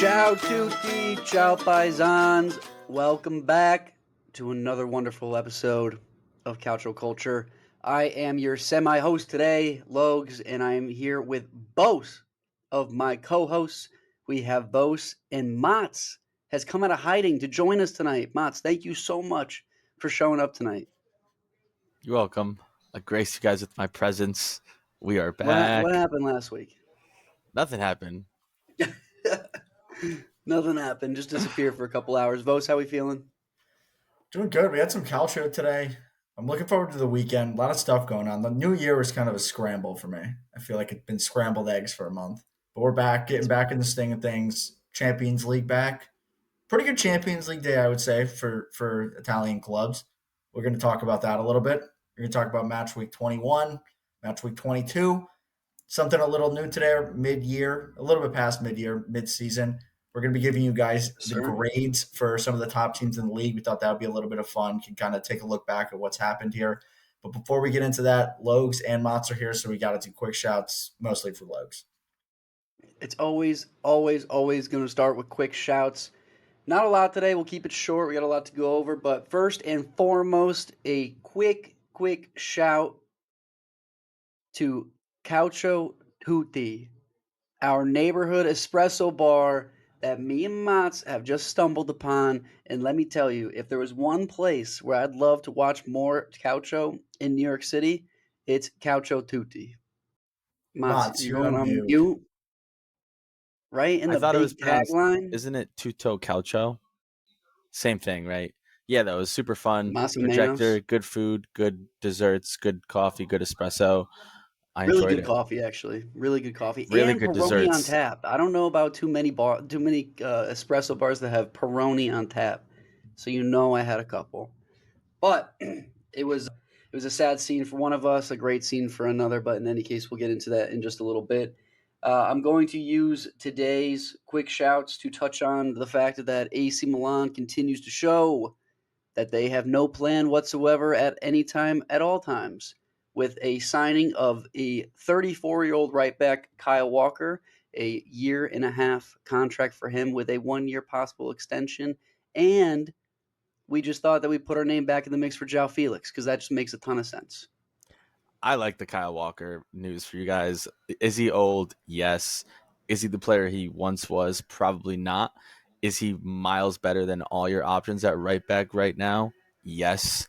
Ciao tutti, ciao paisans. Welcome back to another wonderful episode of Calcio Culture. I am your semi-host today, Logs, and I am here with both of my co-hosts. We have Bose and Motts has come out of hiding to join us tonight. Motts, thank you so much for showing up tonight. You're welcome. I grace you guys with my presence. We are What back. happened last week? Nothing happened. Nothing happened. Just disappeared for a couple hours. Bose, how we feeling? Doing good. We had some Calcio today. I'm looking forward to the weekend. A lot of stuff going on. The new year was kind of a scramble for me. I feel like it's been scrambled eggs for a month. But we're back, getting back in the sting of things. Champions League back. Pretty good Champions League day, I would say, for Italian clubs. We're going to talk about that a little bit. We're going to talk about match week 21, match week 22. Something a little new today, mid-year, a little bit past mid-year, mid-season. We're going to be giving you guys the grades for some of the top teams in the league. We thought that would be a little bit of fun. Can kind of take a look back at what's happened here. But before we get into that, Logs and Motts are here, so we got to do quick shouts, mostly for Logs. It's always going to start with quick shouts. Not a lot today. We'll keep it short. We got a lot to go over. But first and foremost, a quick shout to Calcio Tutti, our neighborhood espresso bar that me and Motts have just stumbled upon. And let me tell you, if there was one place where I'd love to watch more Calcio in New York City, it's Calcio Tutti. Motts, Motts, you're you're going on on mute. mute, right? In I the thought it was big pronounced, tagline. isn't it Tutto Calcio? Same thing, right? Yeah, that was super fun. Masi Projector, Menos. good food, good desserts, good coffee, good espresso. I Really enjoyed good it. coffee, actually. Really good coffee, Really and good Peroni on desserts. tap. I don't know about too many espresso bars that have Peroni on tap. So I had a couple, but it was a sad scene for one of us, a great scene for another. But in any case, we'll get into that in just a little bit. I'm going to use today's quick shouts to touch on the fact that AC Milan continues to show that they have no plan whatsoever at any time at all times, with a signing of a 34-year-old right back, Kyle Walker, a year and a half contract for him with a 1-year possible extension. And we just thought that we put our name back in the mix for João Felix because that just makes a ton of sense. I like the Kyle Walker news for you guys. Is he old? Yes. Is he the player he once was? Probably not. Is he miles better than all your options at right back right now? Yes.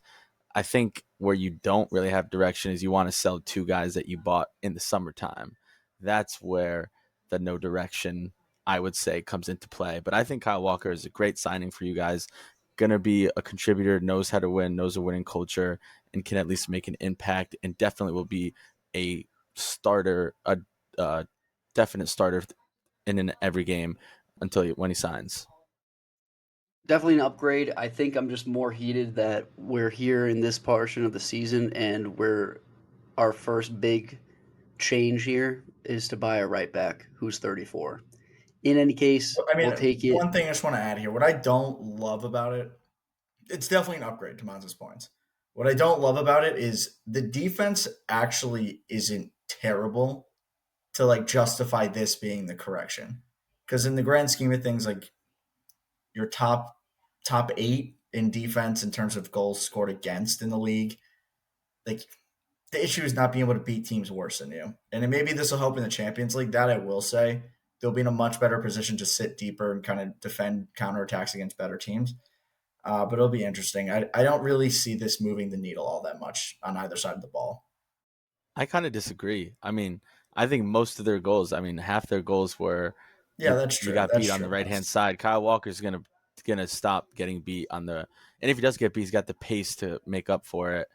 I think where you don't really have direction is you want to sell two guys that you bought in the summertime. That's where the no direction, I would say, comes into play. But I think Kyle Walker is a great signing for you guys. Going to be a contributor, knows how to win, knows a winning culture, and can at least make an impact, and definitely will be a starter, a definite starter in every game when he signs. Definitely an upgrade. I think I'm just more heated that we're here in this portion of the season and our first big change here is to buy a right back who's 34. In any case, I mean, we'll take it. one thing I just want to add here. What I don't love about it, it's definitely an upgrade to Monza's points. What I don't love about it is the defense actually isn't terrible to like justify this being the correction. Because in the grand scheme of things, like your top eight in defense in terms of goals scored against in the league, like the issue is not being able to beat teams worse than you. And maybe this will help in the Champions League. That I will say. They'll be in a much better position to sit deeper and kind of defend counterattacks against better teams. But it'll be interesting. I don't really see this moving the needle all that much on either side of the ball. I kind of disagree. I mean, I think most of their goals, half their goals were Yeah, you that's you true. got That's beat on the true. right hand side. Kyle Walker's gonna stop getting beat on the, and if he does get beat, he's got the pace to make up for it.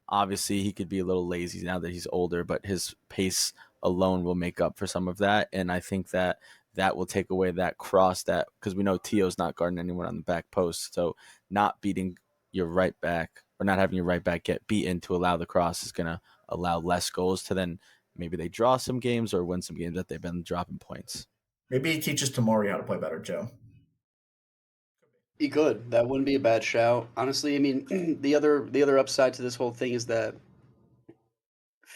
Obviously, he could be a little lazy now that he's older, but his pace alone will make up for some of that. And I think that will take away that cross that, because we know Tio's not guarding anyone on the back post. So not beating your right back or not having your right back get beaten to allow the cross is going to allow less goals to then maybe they draw some games or win some games that they've been dropping points. Maybe he teaches Tamori how to play better, Joe. He could. That wouldn't be a bad shout. Honestly, I mean, the other upside to this whole thing is that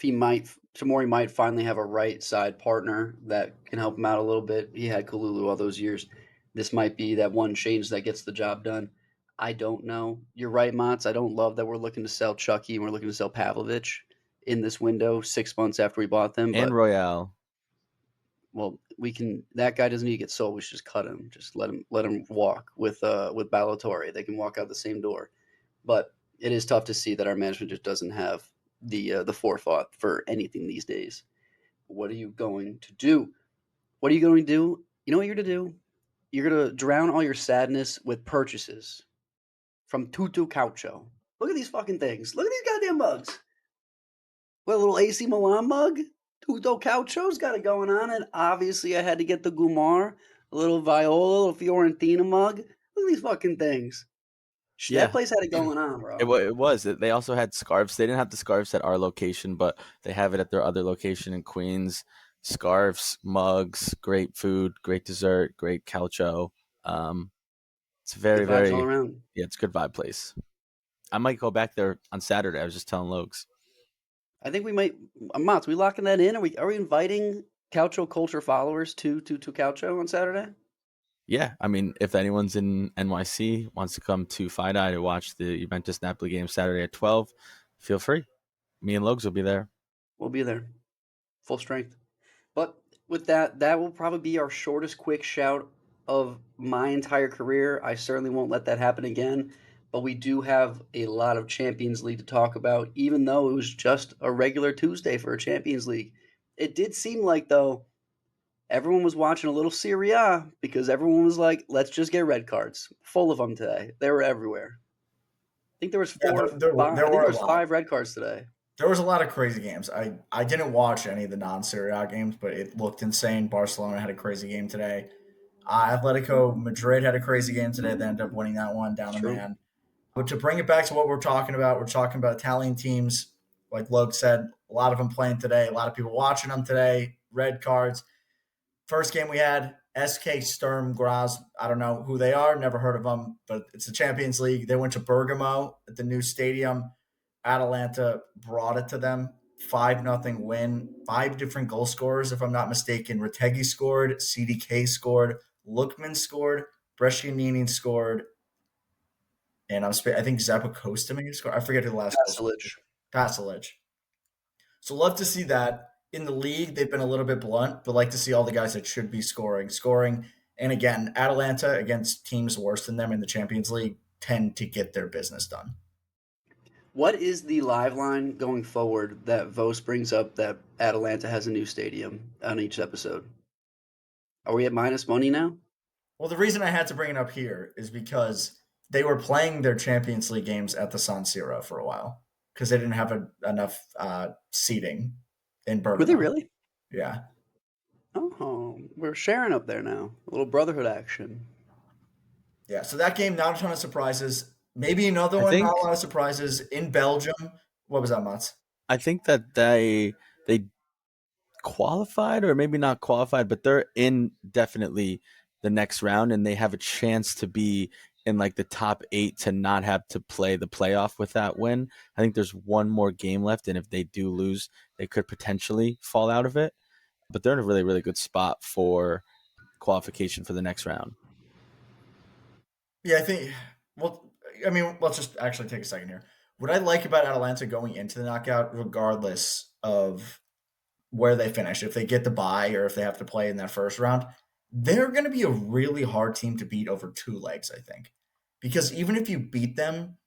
Tamori might finally have a right side partner that can help him out a little bit. He had Kalulu all those years. This might be that one change that gets the job done. I don't know. You're right, Motts. I don't love that we're looking to sell Chucky and we're looking to sell Pavlovich in this window 6 months after we bought them. And But Royale. well, we can. That guy doesn't need to get sold. We should just cut him. Just let him walk with Ballatore. They can walk out the same door. But it is tough to see that our management just doesn't have the forethought for anything these days. What are you going to do? What are you going to do? You know what you're going to do? You're going to drown all your sadness with purchases from Tutu Calcio. Look at these fucking things. Look at these goddamn mugs. What, a little AC Milan mug? Tutu Calcio's got it going on. And obviously, I had to get the Gumar, a little Viola, a little Fiorentina mug. Look at these fucking things. That Yeah, place had it going on, bro. it was. They also had scarves. They didn't have the scarves at our location, but they have it at their other location in Queens. Scarves, mugs, great food, great dessert, great calcio. Um, it's very, Good vibes all very, around. yeah, it's a good vibe place. I might go back there on Saturday. I was just telling Lokes. I think we might. Mats, we locking that in? Are we inviting Calcio Culture followers to Calcio on Saturday? Yeah, I mean, if anyone's in NYC wants to come to Fight Eye to watch the Juventus Napoli game Saturday at 12, feel free. Me and Logs will be there. We'll be there, full strength. But with that, that will probably be our shortest quick shout of my entire career. I certainly won't let that happen again. But we do have a lot of Champions League to talk about, even though it was just a regular Tuesday for a Champions League. It did seem like, though, everyone was watching a little Serie A because everyone was like, let's just get red cards. Full of them today. They were everywhere. I think there was Yeah, four or five. there I think were there a was lot. 5 red cards today. There was a lot of crazy games. I didn't watch any of the non-Serie A games, but it looked insane. Barcelona had a crazy game today. Atletico Madrid had a crazy game today. They ended up winning that one down a True. man. But to bring it back to what we're talking about Italian teams. Like Logue said, a lot of them playing today. A lot of people watching them today. Red cards. First game we had SK Sturm Graz. I don't know who they are. Never heard of them, but it's the Champions League. They went to Bergamo at the new stadium. Atalanta brought it to them. 5-0 win. 5 different goal scorers, if I'm not mistaken. Retegui scored. CDK scored. Lookman scored. Brescianini scored. And I think Zappacosta maybe scored. I forget who the last goal scorer. Pasalic. Pasalic. So love to see that. In the league, they've been a little bit blunt, but like to see all the guys that should be scoring. And again, Atalanta against teams worse than them in the Champions League tend to get their business done. What is the live line going forward that Vos brings up that Atalanta has a new stadium on each episode? Are we at minus money now? Well, the reason I had to bring it up here is because they were playing their Champions League games at the San Siro for a while because they didn't have enough seating in Were they Bergamo. really? Yeah. Oh, we're sharing up there now. A little brotherhood action. Yeah. So that game, not a ton of surprises. Maybe another I one, not a think lot of surprises. In Belgium, what was that, Mats? I think that they qualified or maybe not qualified, but they're in definitely the next round and they have a chance to be in like the top 8 to not have to play the playoff with that win. I think there's one more game left and if they do lose, they could potentially fall out of it, but they're in a really really good spot for qualification for the next round. Yeah, I think. Well, I mean, let's just actually take a second here. What I like about Atalanta going into the knockout, regardless of where they finish, if they get the bye or if they have to play in that first round, they're going to be a really hard team to beat over 2 legs, I think. Because even if you beat them,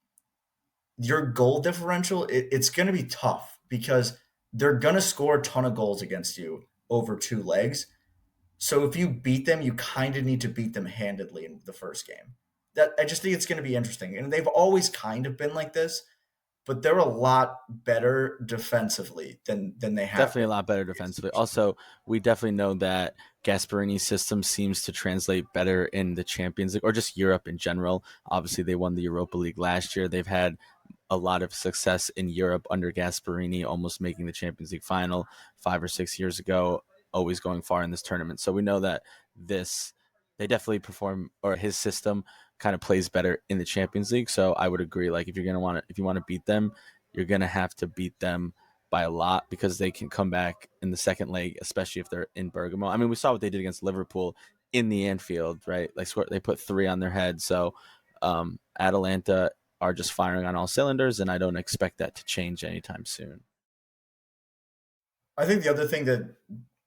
your goal differential, it's going to be tough because they're going to score a ton of goals against you over 2 legs. So if you beat them, you kind of need to beat them handedly in the first game. That I just think it's going to be interesting. And they've always kind of been like this, but they're a lot better defensively than they have Definitely a been. lot better defensively. Also, we definitely know that Gasparini's system seems to translate better in the Champions League or just Europe in general. Obviously, they won the Europa League last year. They've had a lot of success in Europe under Gasparini, almost making the Champions League final 5 or 6 years ago, always going far in this tournament. So we know that this they definitely perform or his system kind of plays better in the Champions League. So I would agree. Like if you're gonna want to if you want to beat them, you're gonna have to beat them by a lot because they can come back in the second leg, especially if they're in Bergamo. I mean, we saw what they did against Liverpool in the Anfield, right? Like they put 3 on their head. So Atalanta are just firing on all cylinders, and I don't expect that to change anytime soon. I think the other thing that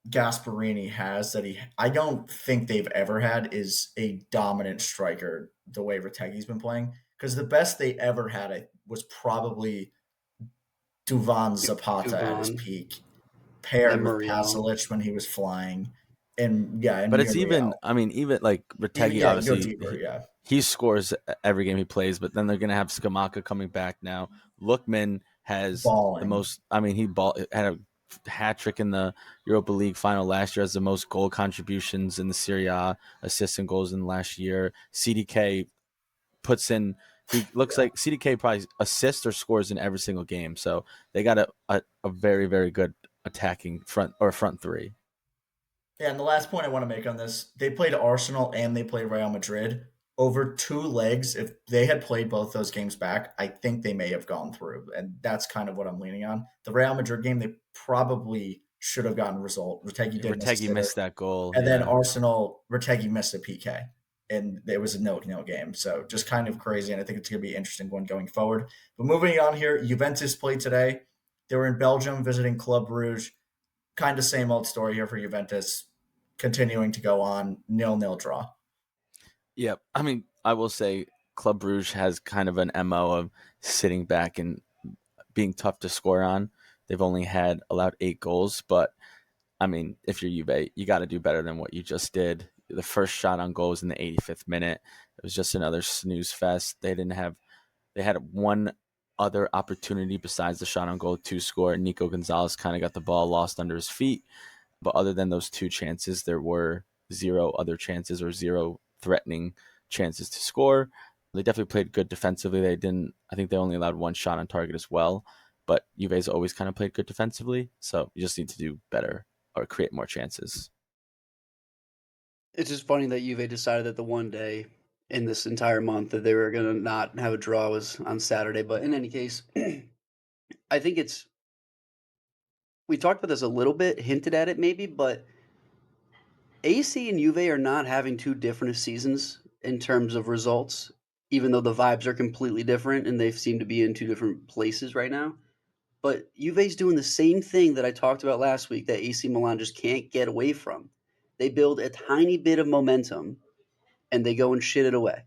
Gasparini has that I don't think they've ever had is a dominant striker the way Retegi's been playing. Because the best they ever had was probably Duvan Zapata at his Duvon peak, and paired with Muriel. Pasalic when he was flying, and yeah, and But it's even, Muriel. I mean, even like Even Retegui, yeah, you go obviously, deeper. Yeah, he scores every game he plays, but then they're going to have Skamaka coming back now. Lookman has the balling. most, I mean, had a hat trick in the Europa League final last year, has the most goal contributions in the Serie A, assists and goals in the last year. CDK puts in, he looks Yeah. like CDK probably assists or scores in every single game. So they got a very, very good attacking front three. Yeah, and the last point I want to make on this, they played Arsenal and they played Real Madrid over 2 legs. If they had played both those games back, I think they may have gone through. And that's kind of what I'm leaning on. The Real Madrid game, they probably should have gotten a result. Retegui did miss a Retegui sitter. missed that goal. And then Yeah. Arsenal, Retegui missed a PK. And it was a nil game. So just kind of crazy. And I think it's going to be an interesting one going forward. But moving on here, Juventus played today. They were in Belgium visiting Club Brugge. Kind of same old story here for Juventus, continuing to go on 0-0 draw. Yep. I mean, I will say Club Brugge has kind of an MO of sitting back and being tough to score on. They've only had allowed 8 goals, but I mean, if you're Juve, you got to do better than what you just did. The first shot on goal was in the 85th minute. It was just another snooze fest. They had one other opportunity besides the shot on goal to score. Nico Gonzalez kind of got the ball lost under his feet. But other than those 2 chances, there were 0 other chances or 0 threatening chances to score. They definitely played good defensively. I think they only allowed 1 shot on target as well. But Juve's always kind of played good defensively. So you just need to do better or create more chances. It's just funny that Juve decided that the one day in this entire month that they were going to not have a draw was on Saturday. But in any case, I think we talked about this a little bit, hinted at it maybe, but AC and Juve are not having too different seasons in terms of results, even though the vibes are completely different and they seem to be in two different places right now. But Juve's doing the same thing that I talked about last week that AC Milan just can't get away from. They build a tiny bit of momentum and they go and shit it away.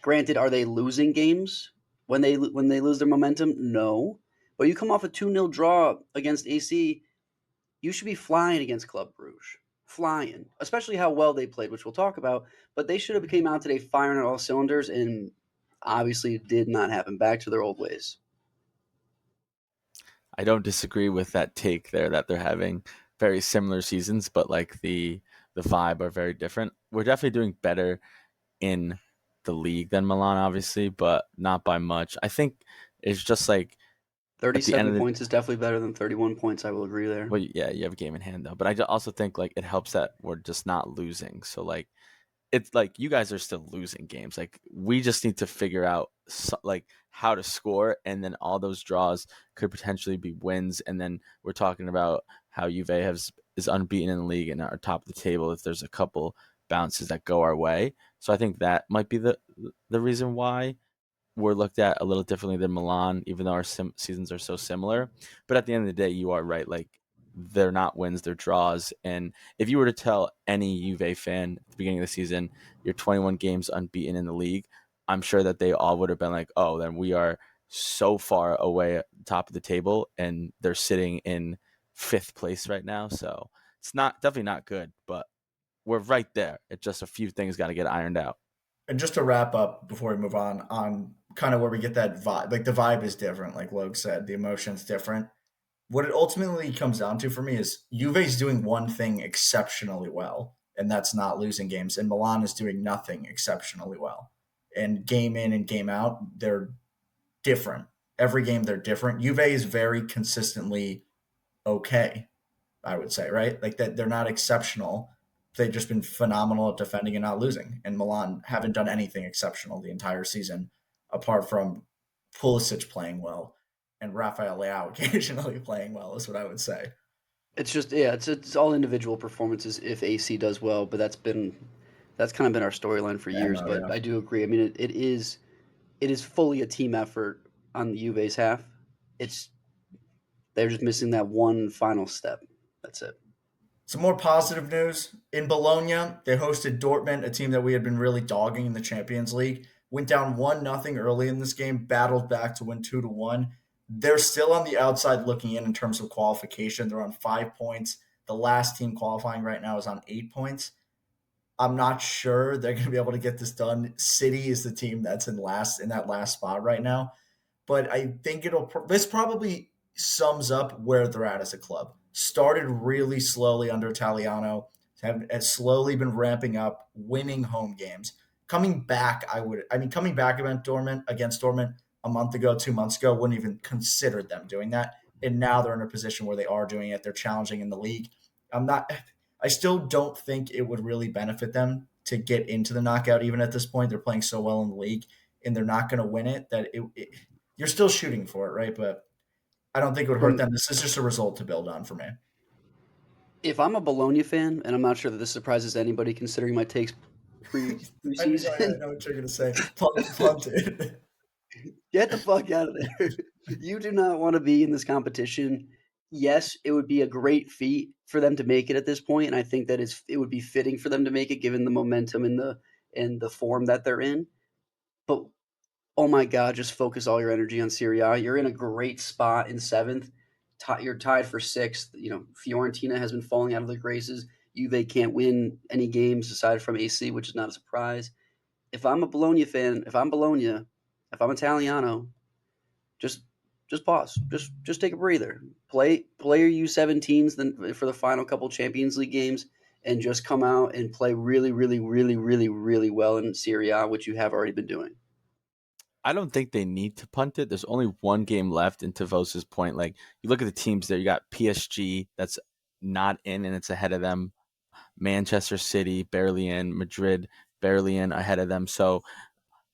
Granted, are they losing games when they lose their momentum? No. But you come off a 2-0 draw against AC, you should be flying against Club Brugge. Flying. Especially how well they played, which we'll talk about. But they should have came out today firing on all cylinders and obviously it did not happen. Back to their old ways. I don't disagree with that take there that they're having very similar seasons, but like the vibe are very different. We're definitely doing better in the league than Milan, obviously, but not by much. I think it's just like at the end 37 of the points is definitely better than 31 points. I will agree there. well, yeah, you have a game in hand though. But also think like it helps that we're just not losing. So like it's like you guys are still losing games. Like we just need to figure out like how to score, and then all those draws could potentially be wins. And then we're talking about how is unbeaten in the league and are top of the table if there's a couple bounces that go our way. So I think that might be the reason why we're looked at a little differently than Milan, even though our seasons are so similar. But at the end of the day, you are right. Like they're not wins, they're draws. And if you were to tell any Juve fan at the beginning of the season, you're 21 games unbeaten in the league, I'm sure that they all would have been like, oh, then we are so far away at the top of the table, and they're sitting in 5th place right now. So it's not definitely not good, but we're right there. It's just a few things got to get ironed out. And just to wrap up before we move on kind of where we get that vibe, like the vibe is different, like Logue said, the emotion's different. What it ultimately comes down to for me is Juve's doing one thing exceptionally well, and that's not losing games. And Milan is doing nothing exceptionally well. And game in and game out, they're different. Every game they're different. Juve is very consistently okay, I would say, right? Like that they're not exceptional. They've just been phenomenal at defending and not losing. And Milan haven't done anything exceptional the entire season, apart from Pulisic playing well and Rafael Leao occasionally playing well, is what I would say. It's just yeah, it's all individual performances if AC does well, but that's kind of been our storyline for Yeah, years. no, But yeah. I do agree. I mean, it is fully a team effort on the Juve's half. It's they're just missing that one final step. That's it. Some more positive news. In Bologna, they hosted Dortmund, a team that we had been really dogging in the Champions League. Went down 1-0 early in this game, battled back to win 2-1. They're still on the outside looking in terms of qualification. They're on 5 points. The last team qualifying right now is on 8 points. I'm not sure they're going to be able to get this done. City is the team that's in that last spot right now, but I think this probably sums up where they're at as a club. Started really slowly under Italiano, has slowly been ramping up, winning home games. Coming back, coming back against Dortmund a month ago, 2 months ago, wouldn't even consider them doing that. And now they're in a position where they are doing it. They're challenging in the league. I'm not. I still don't think it would really benefit them to get into the knockout. Even at this point, they're playing so well in the league, and they're not going to win it. You're still shooting for it, right? But I don't think it would hurt From them. This is just a result to build on for me. if I'm a Bologna fan, and I'm not sure that this surprises anybody considering my takes I know, I preseason, know what you're going to say. Punt it. get the fuck out of there. You do not want to be in this competition. Yes, it would be a great feat for them to make it at this point, and I think that it would be fitting for them to make it given the momentum and the form that they're in. But oh my god, just focus all your energy on Serie A. You're in a great spot in seventh. You're tied for sixth. You know, Fiorentina has been falling out of their graces. Juve can't win any games aside from AC, which is not a surprise. If I'm a Bologna fan, if I'm Bologna, if I'm Italiano, just just pause. Just take a breather. Play your U17s then for the final couple Champions League games and just come out and play really, really, really, really, really well in Serie A, which you have already been doing. I don't think they need to punt it. There's only one game left. And to Vosa's point, like you look at the teams there, you got PSG that's not in and it's ahead of them. Manchester City barely in, Madrid barely in, ahead of them. So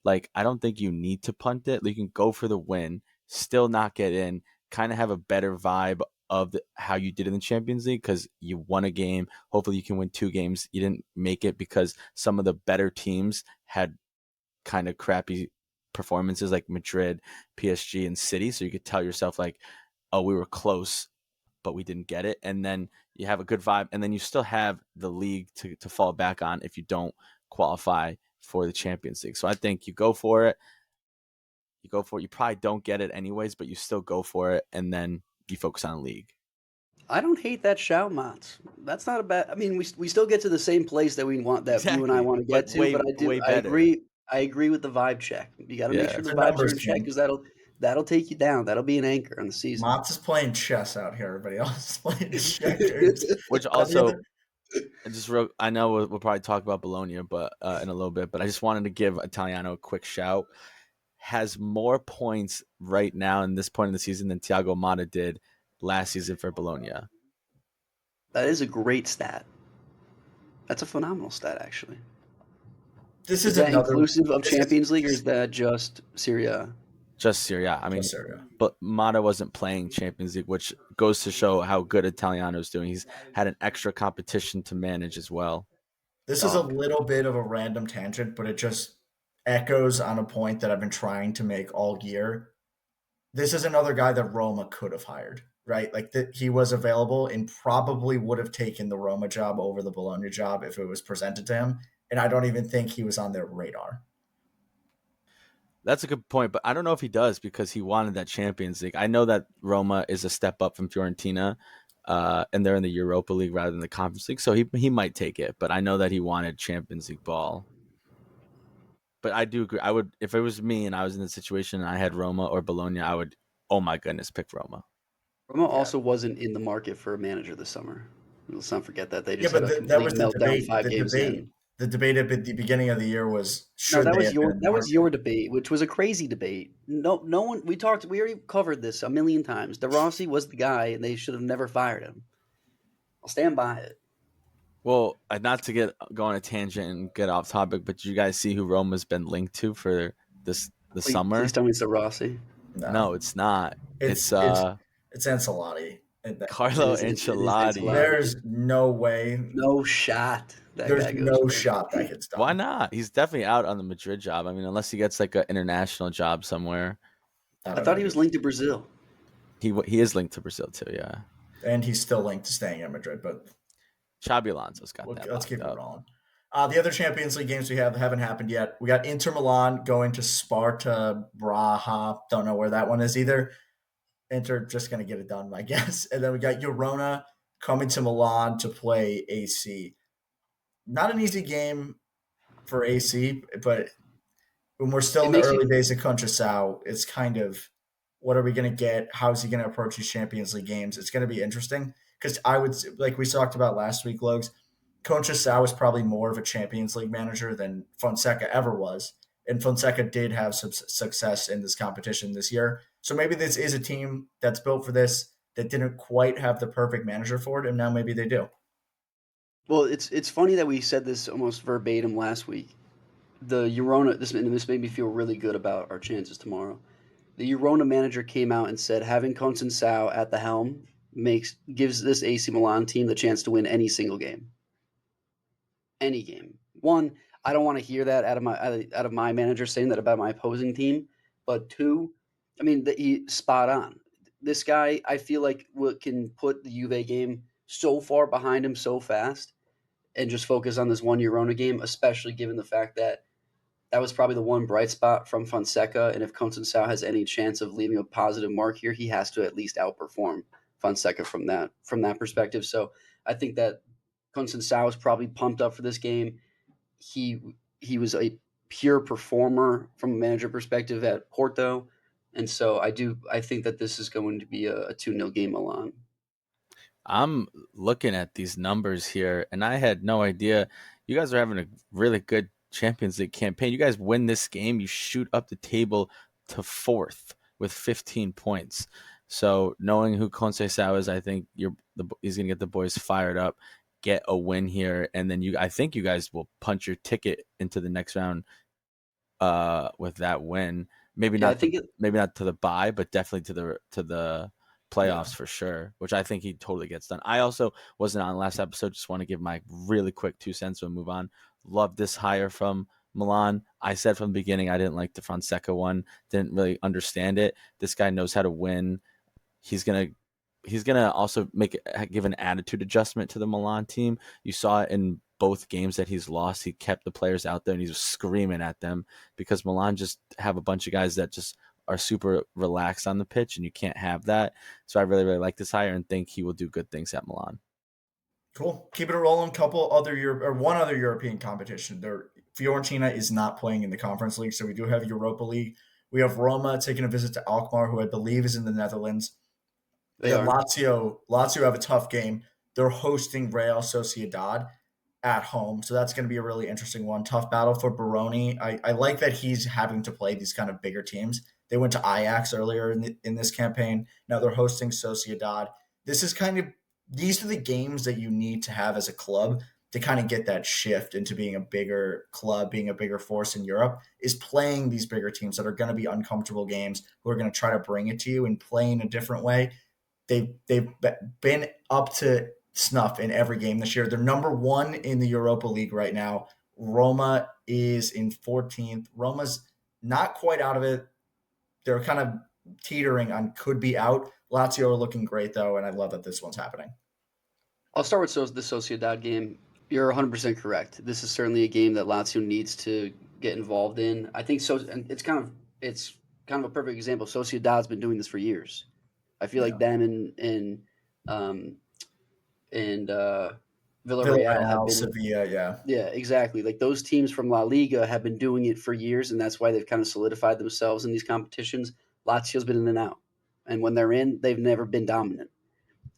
like I don't think you need to punt it. You can go for the win, still not get in, kind of have a better vibe of how you did in the Champions League because you won a game. Hopefully you can win 2 games. You didn't make it because some of the better teams had kind of crappy performances like Madrid, PSG, and City. So you could tell yourself like, oh, we were close, but we didn't get it. And then you have a good vibe, and then you still have the league to fall back on if you don't qualify for the Champions League. So I think you go for it. You go for it. You probably don't get it anyways, but you still go for it, and then you focus on league. I don't hate that shout, Motts. That's not a bad. I mean, we still get to the same place that we want that you and I Exactly, want to but get to. But way I better. agree. I agree with the vibe check. You got to make Yeah. sure It's the a vibes are numbers in check game. because that'll take you down. That'll be an anchor on the season. Motts is playing chess out here. Everybody else is playing checkers. Which The also other, I know we'll probably talk about Bologna, but in a little bit. But I just wanted to give Italiano a quick shout. Has more points right now in this point in the season than Thiago Motta did last season for Bologna. That is a great stat. That's a phenomenal stat, actually. this Is is that another. inclusive of This is Champions League or is that just Serie A? Just Serie A. I just mean, Syria. but Motta wasn't playing Champions League, which goes to show how good Italiano's doing. He's had an extra competition to manage as well. This is a Dog. little bit of a random tangent, but it just echoes on a point that I've been trying to make all year. This is another guy that Roma could have hired, right? Like that he was available and probably would have taken the Roma job over the Bologna job if it was presented to him. And I don't even think he was on their radar. That's a good point, but I don't know if he does because he wanted that Champions League. I know that Roma is a step up from Fiorentina, and they're in the Europa League rather than the Conference League, so he might take it. But I know that he wanted Champions League ball. But I do agree. I would if it was me and I was in the situation and I had Roma or Bologna, I would. Oh my goodness, pick Roma. Roma Yeah. also wasn't in the market for a manager this summer. Let's not forget that they Yeah, just had but a that complete was the meltdown debate. 5 games in. The debate at the beginning of the year was No, should they have been in the that was market? your debate, which was a crazy debate. No one we already covered this a million times. De Rossi was the guy, and they should have never fired him. I'll stand by it. Well, not to get go on a tangent and get off topic, but did you guys see who Roma's been linked to for the Please summer? tell me it's De Rossi. No, No, it's not. it's It's it's it's Ancelotti. Carlo It is Ancelotti. Ancelotti. There's no way. No shot that There's guy goes no there. shot that gets Why done. not? He's definitely out on the Madrid job. I mean, unless he gets like an international job somewhere. I I don't thought know, he was dude. linked to Brazil. He is linked to Brazil too. Yeah, And he's still linked to staying at Madrid, but Xabi Alonso's got that let's locked keep it up. rolling. The other Champions League games we have haven't happened yet. We got Inter Milan going to Sparta Braha. Don't know where that one is either. Inter just going to get it done, I guess. And then we got Girona coming to Milan to play AC. Not an easy game for AC, but when we're still It in the makes you early days of Conceição, it's kind of what are we going to get? How's he going to approach these Champions League games? It's going to be interesting because I would, like we talked about last week, Logs, Conceição is probably more of a Champions League manager than Fonseca ever was. And Fonseca did have some success in this competition this year. So maybe this is a team that's built for this that didn't quite have the perfect manager for it, and now maybe they do. well. It's funny that we said this almost verbatim last week. The Eurona. This made me feel really good about our chances tomorrow. The Eurona manager came out and said having Conceição at the helm gives this AC Milan team the chance to win any single game. Any game. One, I don't want to hear that out of my manager saying that about my opposing team. But two, I mean, he spot on. This guy, I feel like, can put the Juve game so far behind him so fast and just focus on this one Eurona game, especially given the fact that that was probably the one bright spot from Fonseca. And if Conceição has any chance of leaving a positive mark here, he has to at least outperform Fonseca from that perspective. So I think that Conceição is probably pumped up for this game. He he was a pure performer from a manager perspective at Porto, and so I think that this is going to be a 2-0 game Milan. I'm looking at these numbers here, and I had no idea. You guys are having a really good Champions League campaign. You guys win this game, you shoot up the table to fourth with 15 points. So knowing who Conceição is, I think he's gonna get the boys fired up, get a win here, and then I think you guys will punch your ticket into the next round with that win. Maybe Yeah, I not think maybe not to the bye, but definitely to the Yeah. playoffs for sure, which I think he totally gets done. I also wasn't on last episode. Just want to give my really quick 2 cents and move on. Love this hire from Milan. I said from the beginning I didn't like the Fonseca one. Didn't really understand it. This guy knows how to win. He's gonna also give an attitude adjustment to the Milan team. You saw it in both games that he's lost. He kept the players out there and he was screaming at them because Milan just have a bunch of guys that just are super relaxed on the pitch, and you can't have that. So I really, really like this hire and think he will do good things at Milan. Cool. Keep it rolling. One other European competition. Fiorentina is not playing in the Conference League, so we do have Europa League. We have Roma taking a visit to Alkmaar, who I believe is in the Netherlands. And they then are. Lazio have a tough game. They're hosting Real Sociedad at home, so that's going to be a really interesting one. Tough battle for Baroni. I like that he's having to play these kind of bigger teams. They went to Ajax earlier in this campaign. Now they're hosting Sociedad. This is kind of these are the games that you need to have as a club to kind of get that shift into being a bigger club, being a bigger force in Europe, is playing these bigger teams that are going to be uncomfortable games, who are going to try to bring it to you and play in a different way. They've been up to snuff in every game this year. They're number one in the Europa League right now. Roma is in 14th. Roma's not quite out of it. They're kind of teetering on could be out. Lazio are looking great though, and I love that this one's happening. I'll start with the Sociedad game. You're 100% correct. This is certainly a game that Lazio needs to get involved in. I think so. And it's kind of a perfect example. Sociedad's been doing this for years. I feel like Yeah. them um, and Villarreal have Villarreal, been. Sevilla, yeah. Yeah, exactly. Like those teams from La Liga have been doing it for years, and that's why they've kind of solidified themselves in these competitions. Lazio's been in and out, and when they're in, they've never been dominant.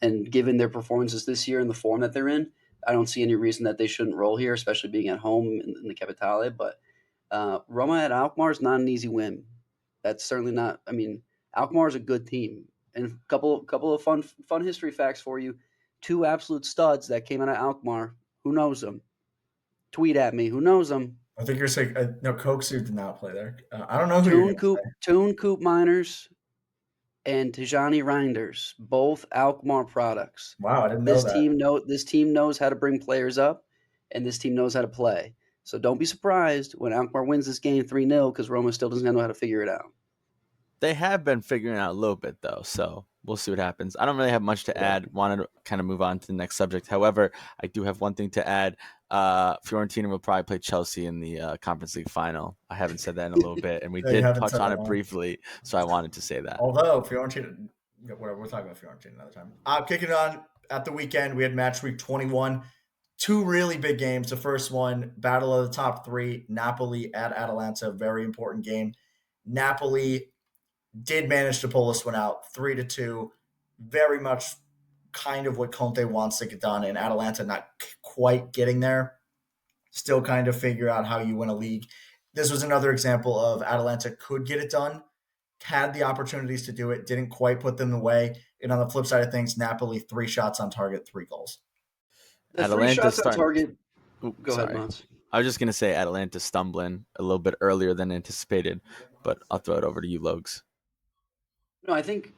And given their performances this year and the form that they're in, I don't see any reason that they shouldn't roll here, especially being at home in the Capitale. But Roma at Alkmaar is not an easy win. That's certainly not. I mean, Alkmaar is a good team, and a couple of fun history facts for you. Two absolute studs that came out of Alkmaar. Who knows them? Tweet at me. Who knows them? I think you're saying no. Koksu did not play there. I don't know who you're going to say. Toon Coop Miners and Tijani Reinders, both Alkmaar products. Wow, I didn't know that. This team knows how to bring players up, and this team knows how to play. So don't be surprised when Alkmaar wins this game 3-0 because Roma still doesn't know how to figure it out. They have been figuring out a little bit though, so we'll see what happens. I don't really have much to Yeah. add. Wanted to kind of move on to the next subject. However, I do have one thing to add. Fiorentina will probably play Chelsea in the Conference League final. I haven't said that in a little bit, and we Yeah, you did haven't touch said on that it long. briefly, so I wanted to say that. Although Fiorentina, whatever, we're talking about Fiorentina another time. Kicking it on at the weekend, we had match week 21. Two really big games. The first one, battle of the top three, Napoli at Atalanta, very important game. Napoli did manage to pull this one out 3-2. Very much kind of what Conte wants to get done, and Atalanta not quite getting there. Still kind of figure out how you win a league. This was another example of Atalanta could get it done, had the opportunities to do it, didn't quite put them away. And on the flip side of things, Napoli, 3 shots on target, 3 goals. The three Atalanta shots on starting. target. Go ahead, Sorry, Motts. I was just gonna say Atalanta stumbling a little bit earlier than anticipated, but I'll throw it over to you, Logs. No, I think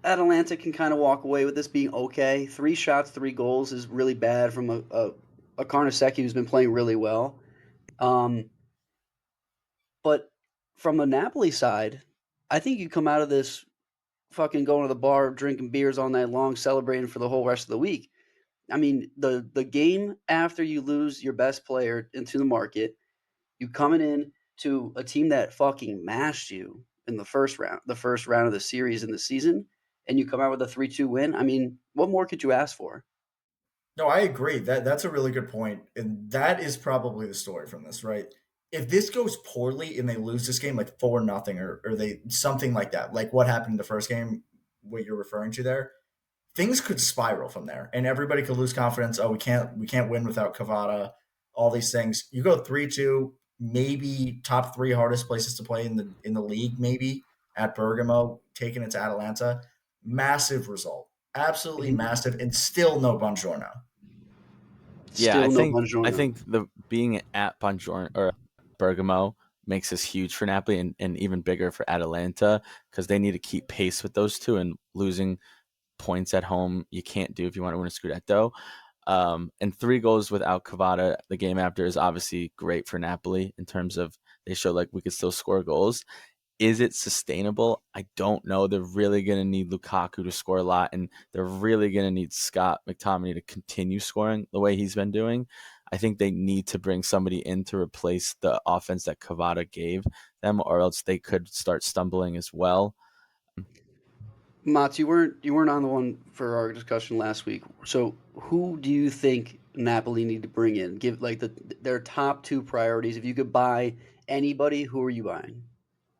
Atalanta can kind of walk away with this being okay. 3 shots, 3 goals is really bad from a Carnesecchi who's been playing really well. Um, but from the Napoli side, I think you come out of this fucking going to the bar, drinking beers all night long, celebrating for the whole rest of the week. I mean, the game after you lose your best player into the market, you coming in to a team that fucking mashed you in the first round of the series in the season, and you come out with a 3-2 win. I mean, what more could you ask for? No, I agree. That's a really good point. And that is probably the story from this, right? If this goes poorly and they lose this game like 4-0 or they something like that, like what happened in the first game, what you're referring to there, things could spiral from there, and everybody could lose confidence. Oh, we can't win without Cavada. All these things. You go 3-2, maybe top three hardest places to play in the league. Maybe at Bergamo, taking it to Atalanta, massive result, absolutely Mhm. massive, and still no Buongiorno. Yeah, I Still no think I Buongiorno. think the being at Bonjour or Bergamo makes this huge for Napoli and even bigger for Atalanta because they need to keep pace with those two, and losing points at home you can't do if you want to win a Scudetto. And 3 goals without Cavada the game after is obviously great for Napoli in terms of they show like we could still score goals. Is it sustainable? I don't know. They're really going to need Lukaku to score a lot, and they're really going to need Scott McTominay to continue scoring the way he's been doing. I think they need to bring somebody in to replace the offense that Cavada gave them, or else they could start stumbling as well. Mats, you weren't on the one for our discussion last week. So who do you think Napoli need to bring in? Give like their top two priorities. If you could buy anybody, who are you buying?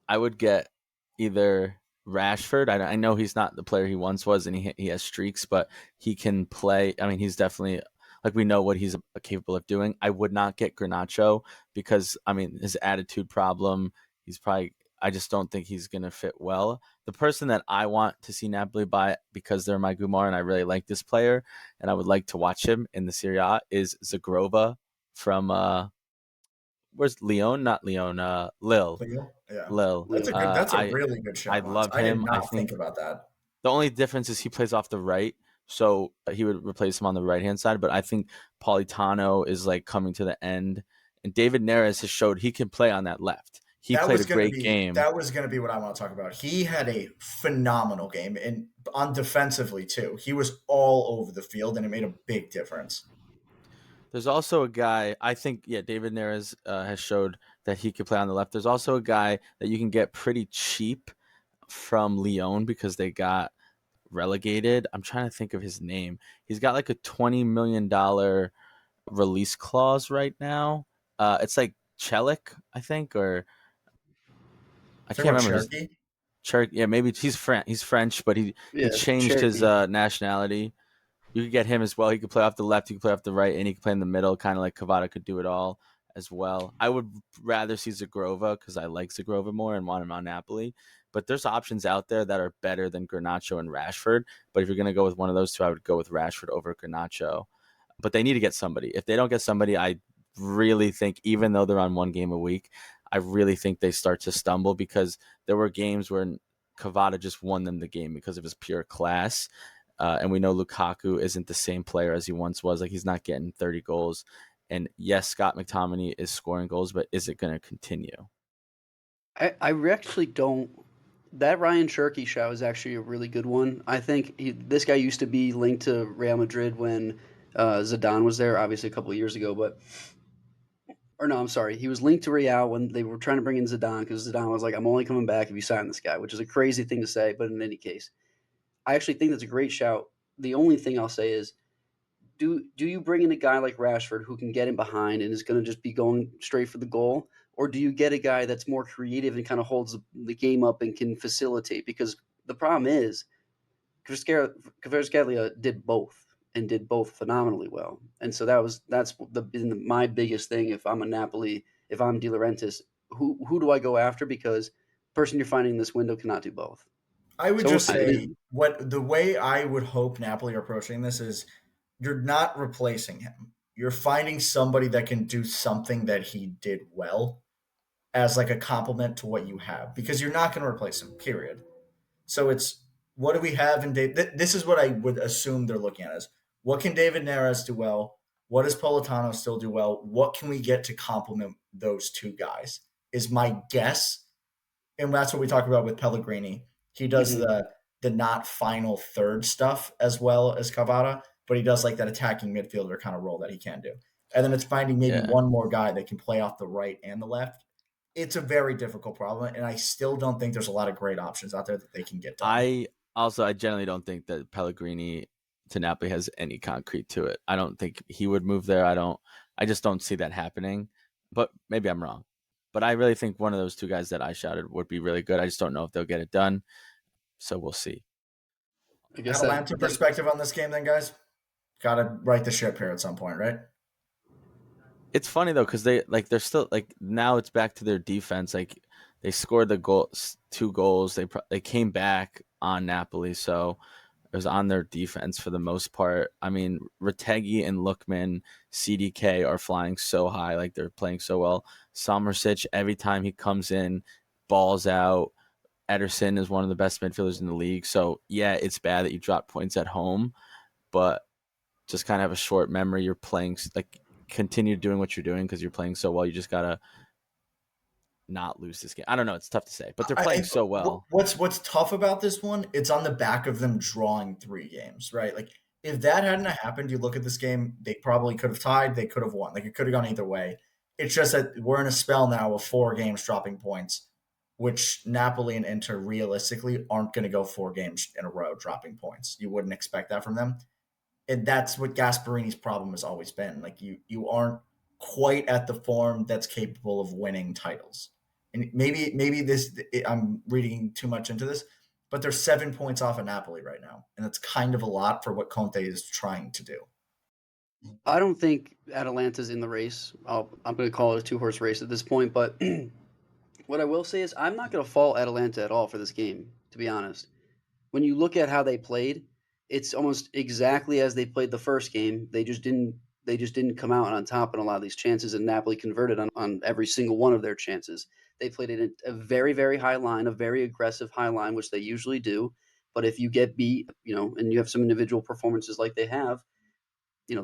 I would get either Rashford. I know he's not the player he once was, and he has streaks, but he can play. I mean, he's definitely like we know what he's capable of doing. I would not get Garnacho because I mean his attitude problem. He's probably. I just don't think he's gonna fit well. The person that I want to see Napoli buy because they're my Gumar and I really like this player and I would like to watch him in the Serie A is Zagrova from where's Leon? Not Leon. Lille. Leo? Yeah. Lille. That's Leo. a I really good I shout, Mods. love I did him. I not think think about that. the only difference is he plays off the right, so he would replace him on the right hand side. But I think Politano is like coming to the end, and David Neres has showed he can play on that left. He That played was a gonna great be game. that was gonna be what I want to talk about. He had a phenomenal game, and on defensively too. He was all over the field, and it made a big difference. There's also a guy I think yeah David Neres has showed that he could play on the left. There's also a guy that you can get pretty cheap from Lyon because they got relegated. I'm trying to think of his name. He's got like a $20 million release clause right now. It's like Chelik, I think, or I Talking can't about remember his Cherokee, Church. Yeah, maybe he's French, but he Yeah, changed his Cherokee. nationality. You could get him as well. He could play off the left, he could play off the right, and he could play in the middle, kind of like Cavada could do it all as well. I would rather see Zagrova because I like Zagrova more and want him on Napoli. But there's options out there that are better than Garnacho and Rashford. But if you're going to go with one of those two, I would go with Rashford over Garnacho. But they need to get somebody. If they don't get somebody, I really think, even though they're on one game a week, I really think they start to stumble because there were games where Cavada just won them the game because of his pure class. And we know Lukaku isn't the same player as he once was. Like, he's not getting 30 goals. And yes, Scott McTominay is scoring goals, but is it going to continue? I actually don't. That Ryan Cherky shout is actually a really good one. I think this guy used to be linked to Real Madrid when Zidane was there, obviously a couple of years ago. But or no, I'm sorry, he was linked to Real when they were trying to bring in Zidane because Zidane was like, "I'm only coming back if you sign this guy," which is a crazy thing to say. But in any case, I actually think that's a great shout. The only thing I'll say is do you bring in a guy like Rashford who can get in behind and is going to just be going straight for the goal, or do you get a guy that's more creative and kind of holds the game up and can facilitate? Because the problem is, Kvaratskhelia did both and did both phenomenally well, and so that's been my biggest thing. If I'm a Napoli, if I'm De Laurentiis, who do I go after? Because the person you're finding in this window cannot do both. I would So we'll just see. say what the way I would hope Napoli are approaching this is you're not replacing him. You're finding somebody that can do something that he did well as like a complement to what you have because you're not going to replace him, period. So it's what do we have in Dave? This is what I would assume they're looking at is what can David Neres do well? What does Politano still do well? What can we get to complement those two guys? Is my guess, and that's what we talk about with Pellegrini. He does Mhm. the not final third stuff as well as Cavada, but he does like that attacking midfielder kind of role that he can do. And then it's finding maybe Yeah. one more guy that can play off the right and the left. It's a very difficult problem, and I still don't think there's a lot of great options out there that they can get done. I generally don't think that Pellegrini to Napoli has any concrete to it. I don't think he would move there. I just don't see that happening. But maybe I'm wrong. But I really think one of those two guys that I shouted would be really good. I just don't know if they'll get it done. So we'll see. I guess Atalanta that perspective on this game, then, guys. Got to right the ship here at some point, right? It's funny though because they're still like now it's back to their defense. Like they scored the goals, 2 goals. They came back on Napoli, so it was on their defense for the most part. I mean, Retegui and Lookman, CDK are flying so high, like they're playing so well. Somerset, every time he comes in, balls out. Ederson is one of the best midfielders in the league. So yeah, it's bad that you drop points at home, but just kind of have a short memory. You're playing like continue doing what you're doing because you're playing so well. You just gotta not lose this game. I don't know. It's tough to say, but they're playing so well. What's tough about this one? It's on the back of them drawing 3 games, right? Like if that hadn't happened, you look at this game, they probably could have tied, they could have won, like it could have gone either way. It's just that we're in a spell now of 4 games dropping points, which Napoli and Inter realistically aren't going to go 4 games in a row dropping points. You wouldn't expect that from them, and that's what Gasparini's problem has always been. Like you aren't quite at the form that's capable of winning titles. And maybe this I'm reading too much into this, but they're 7 points off of Napoli right now, and that's kind of a lot for what Conte is trying to do. I don't think Atalanta's in the race. I'm going to call it a two-horse race at this point. But what I will say is I'm not going to fault Atalanta at all for this game, to be honest. When you look at how they played, it's almost exactly as they played the first game. They just didn't come out on top in a lot of these chances, and Napoli converted on every single one of their chances. They played it in a very, very high line, a very aggressive high line, which they usually do. But if you get beat, and you have some individual performances like they have,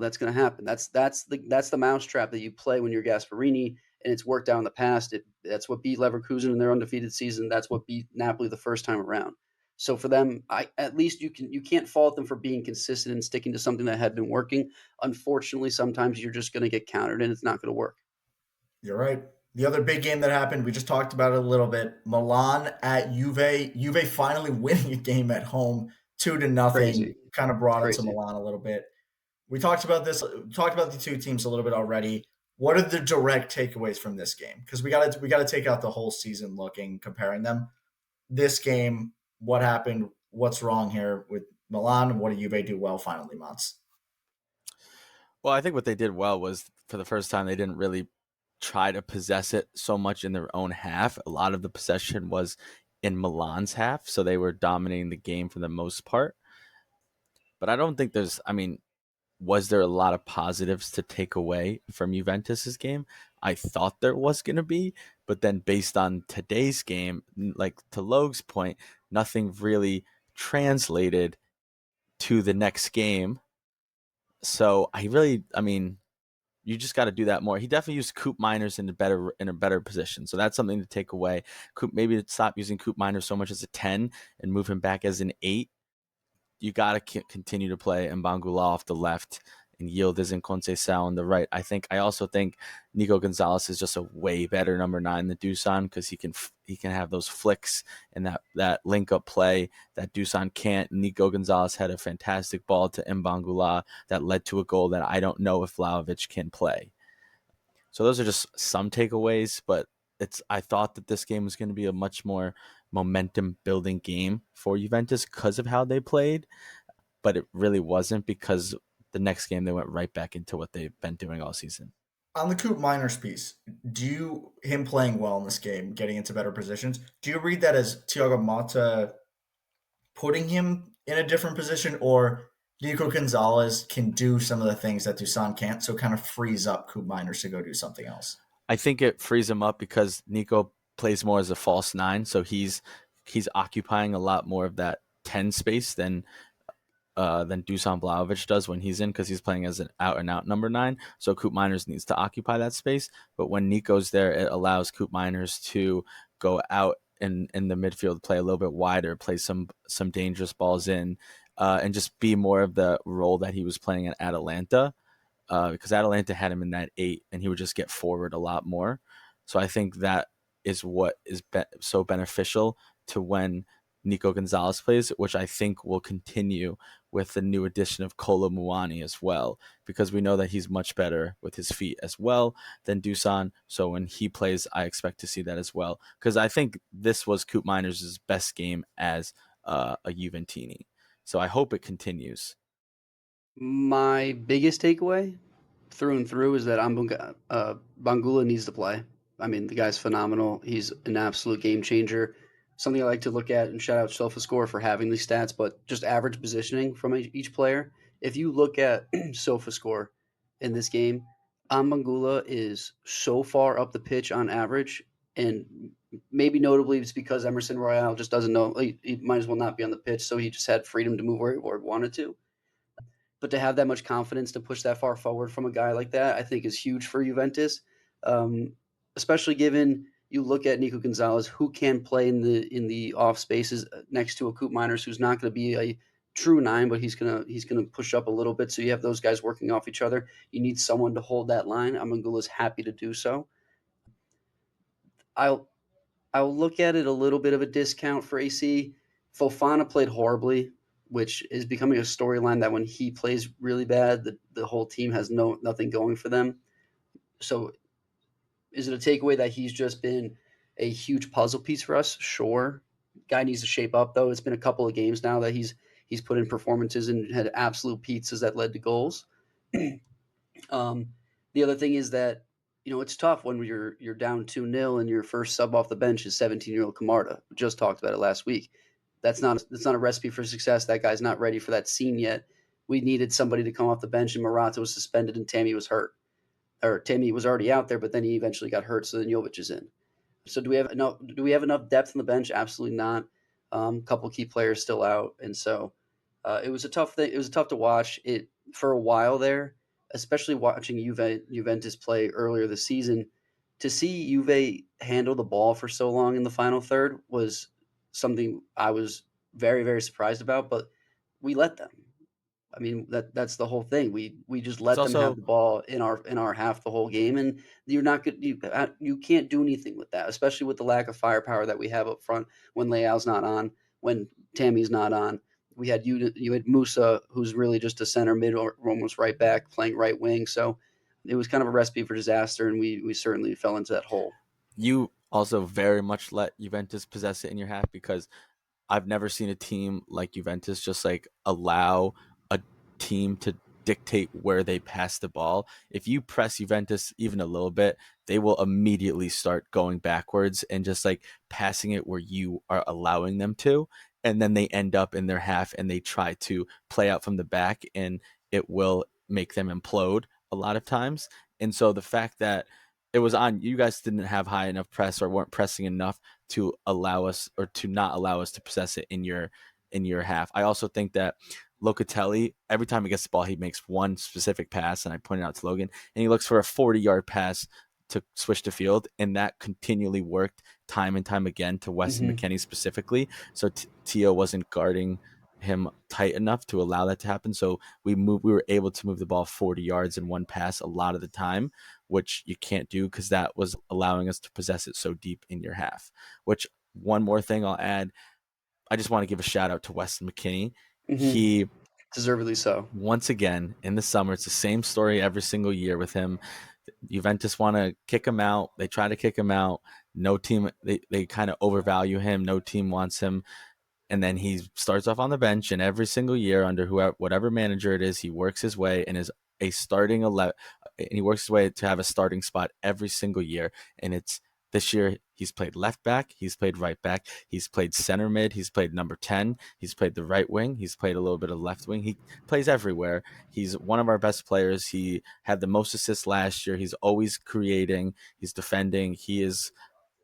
that's going to happen. That's the mousetrap that you play when you're Gasparini, and it's worked out in the past. That's what beat Leverkusen in their undefeated season. That's what beat Napoli the first time around. So for them, at least you can't fault them for being consistent and sticking to something that had been working. Unfortunately, sometimes you're just going to get countered, and it's not going to work. You're right. The other big game that happened, we just talked about it a little bit. Milan at Juve. Juve finally winning a game at home, 2-0. Crazy. Kind of It's brought it to crazy. Milan a little bit. We talked about this. Talked about the two teams a little bit already. What are the direct takeaways from this game? Because we got to take out the whole season looking comparing them. This game, what happened? What's wrong here with Milan? What did Juve do well finally, Motts? Well, I think what they did well was for the first time they didn't really try to possess it so much in their own half. A lot of the possession was in Milan's half, so they were dominating the game for the most part. But I don't think there's, I mean, was there a lot of positives to take away from Juventus's game? I thought there was going to be, but then based on today's game, like to Logue's point, nothing really translated to the next game. So I mean, you just got to do that more. He definitely used Coop Miners in a better position, so that's something to take away. Coop maybe stop using Coop Miners so much as a 10 and move him back as an 8. You got to continue to play Mbangula off the left and Yildiz and Conceição on the right. I also think Nico Gonzalez is just a way better number 9 than Dusan because he can have those flicks and that link up play that Dusan can't. Nico Gonzalez had a fantastic ball to Mbangula that led to a goal that I don't know if Vlahovic can play. So those are just some takeaways, but I thought that this game was going to be a much more momentum building game for Juventus because of how they played, but it really wasn't because the next game they went right back into what they've been doing all season. On the Coop Miners piece, him playing well in this game, getting into better positions, do you read that as Thiago Motta putting him in a different position, or Nico Gonzalez can do some of the things that Dusan can't, so it kind of frees up Coop Miners to go do something else? I think it frees him up because Nico plays more as a false 9, so he's occupying a lot more of that 10 space than Dusan Vlahovic does when he's in because he's playing as an out and out number 9. So Coop Miners needs to occupy that space. But when Nico's there, it allows Coop Miners to go out in the midfield, play a little bit wider, play some dangerous balls in, and just be more of the role that he was playing at Atalanta. Because Atalanta had him in that 8, and he would just get forward a lot more. So I think that is what is so beneficial to when Nico Gonzalez plays, which I think will continue with the new addition of Kolo Muani as well, because we know that he's much better with his feet as well than Dusan. So when he plays, I expect to see that as well, because I think this was Coop Miners' best game as a Juventini. So I hope it continues. My biggest takeaway through and through is that Bangula needs to play. I mean, the guy's phenomenal. He's an absolute game changer. Something I like to look at, and shout out SofaScore for having these stats, but just average positioning from each player. If you look at SofaScore in this game, Ambangula is so far up the pitch on average, and maybe notably it's because Emerson Royale just doesn't know. He might as well not be on the pitch, so he just had freedom to move where he wanted to. But to have that much confidence to push that far forward from a guy like that, I think is huge for Juventus, um, especially given you look at Nico Gonzalez, who can play in the off spaces next to a Coop Miners, who's not going to be a true 9, but he's gonna push up a little bit. So you have those guys working off each other. You need someone to hold that line. Amangula's happy to do so. I'll I'll look at it a little bit of a discount for AC. Fofana played horribly, which is becoming a storyline that when he plays really bad, the whole team has nothing going for them. So is it a takeaway that he's just been a huge puzzle piece for us? Sure. Guy needs to shape up though. It's been a couple of games now that he's put in performances and had absolute pizzas that led to goals. Um, the other thing is that it's tough when you're down 2-0 and your first sub off the bench is 17-year-old Camarda. We just talked about it last week. That's not a recipe for success. That guy's not ready for that scene yet. We needed somebody to come off the bench, and Morata was suspended, and Tammy was hurt, or Tammy was already out there, but then he eventually got hurt, so then Jovic is in. So do we have enough depth on the bench? Absolutely not. A couple key players still out, and so it was a tough thing. It was tough to watch it for a while there, especially watching Juventus play earlier this season. To see Juve handle the ball for so long in the final third was something I was very, very surprised about. But we let them. I mean, that's the whole thing. We just It's let them have also the ball in our half the whole game, and you're not good. You can't do anything with that, especially with the lack of firepower that we have up front when Leao's not on, when Tammy's not on. You had Musa, who's really just a center mid or almost right back, playing right wing. So it was kind of a recipe for disaster, and we certainly fell into that hole. you also very much let Juventus possess it in your half because I've never seen a team like Juventus just like allow a team to dictate where they pass the ball. If you press Juventus even a little bit, they will immediately start going backwards and just like passing it where you are allowing them to. And then they end up in their half and they try to play out from the back and it will make them implode a lot of times. And so the fact that it was on you guys didn't have high enough press or weren't pressing enough to allow us or to not allow us to possess it in your half. I also think that Locatelli, every time he gets the ball, he makes one specific pass, and I pointed out to Logan, and he looks for a 40-yard pass to switch the field, and that continually worked time and time again to Weston Hmm. McKennie specifically. So Tio wasn't guarding him tight enough to allow that to happen. So we were able to move the ball 40 yards in one pass a lot of the time, which you can't do because that was allowing us to possess it so deep in your half. Which one more thing I'll add, I just want to give a shout out to Weston McKennie. Hmm. He Deservedly so. once again in the summer, it's the same story every single year with him. Juventus want to kick him out. They try to kick him out. No team, they kind of overvalue him. No team wants him. And then he starts off on the bench, and every single year under whoever, whatever manager it is, he works his way and is a starting 11, and he works his way to have a starting spot every single year. And it's this year he's played left back, he's played right back, he's played center mid, he's played number 10, he's played the right wing, he's played a little bit of left wing. He plays everywhere. He's one of our best players. He had the most assists last year. He's always creating, he's defending. He is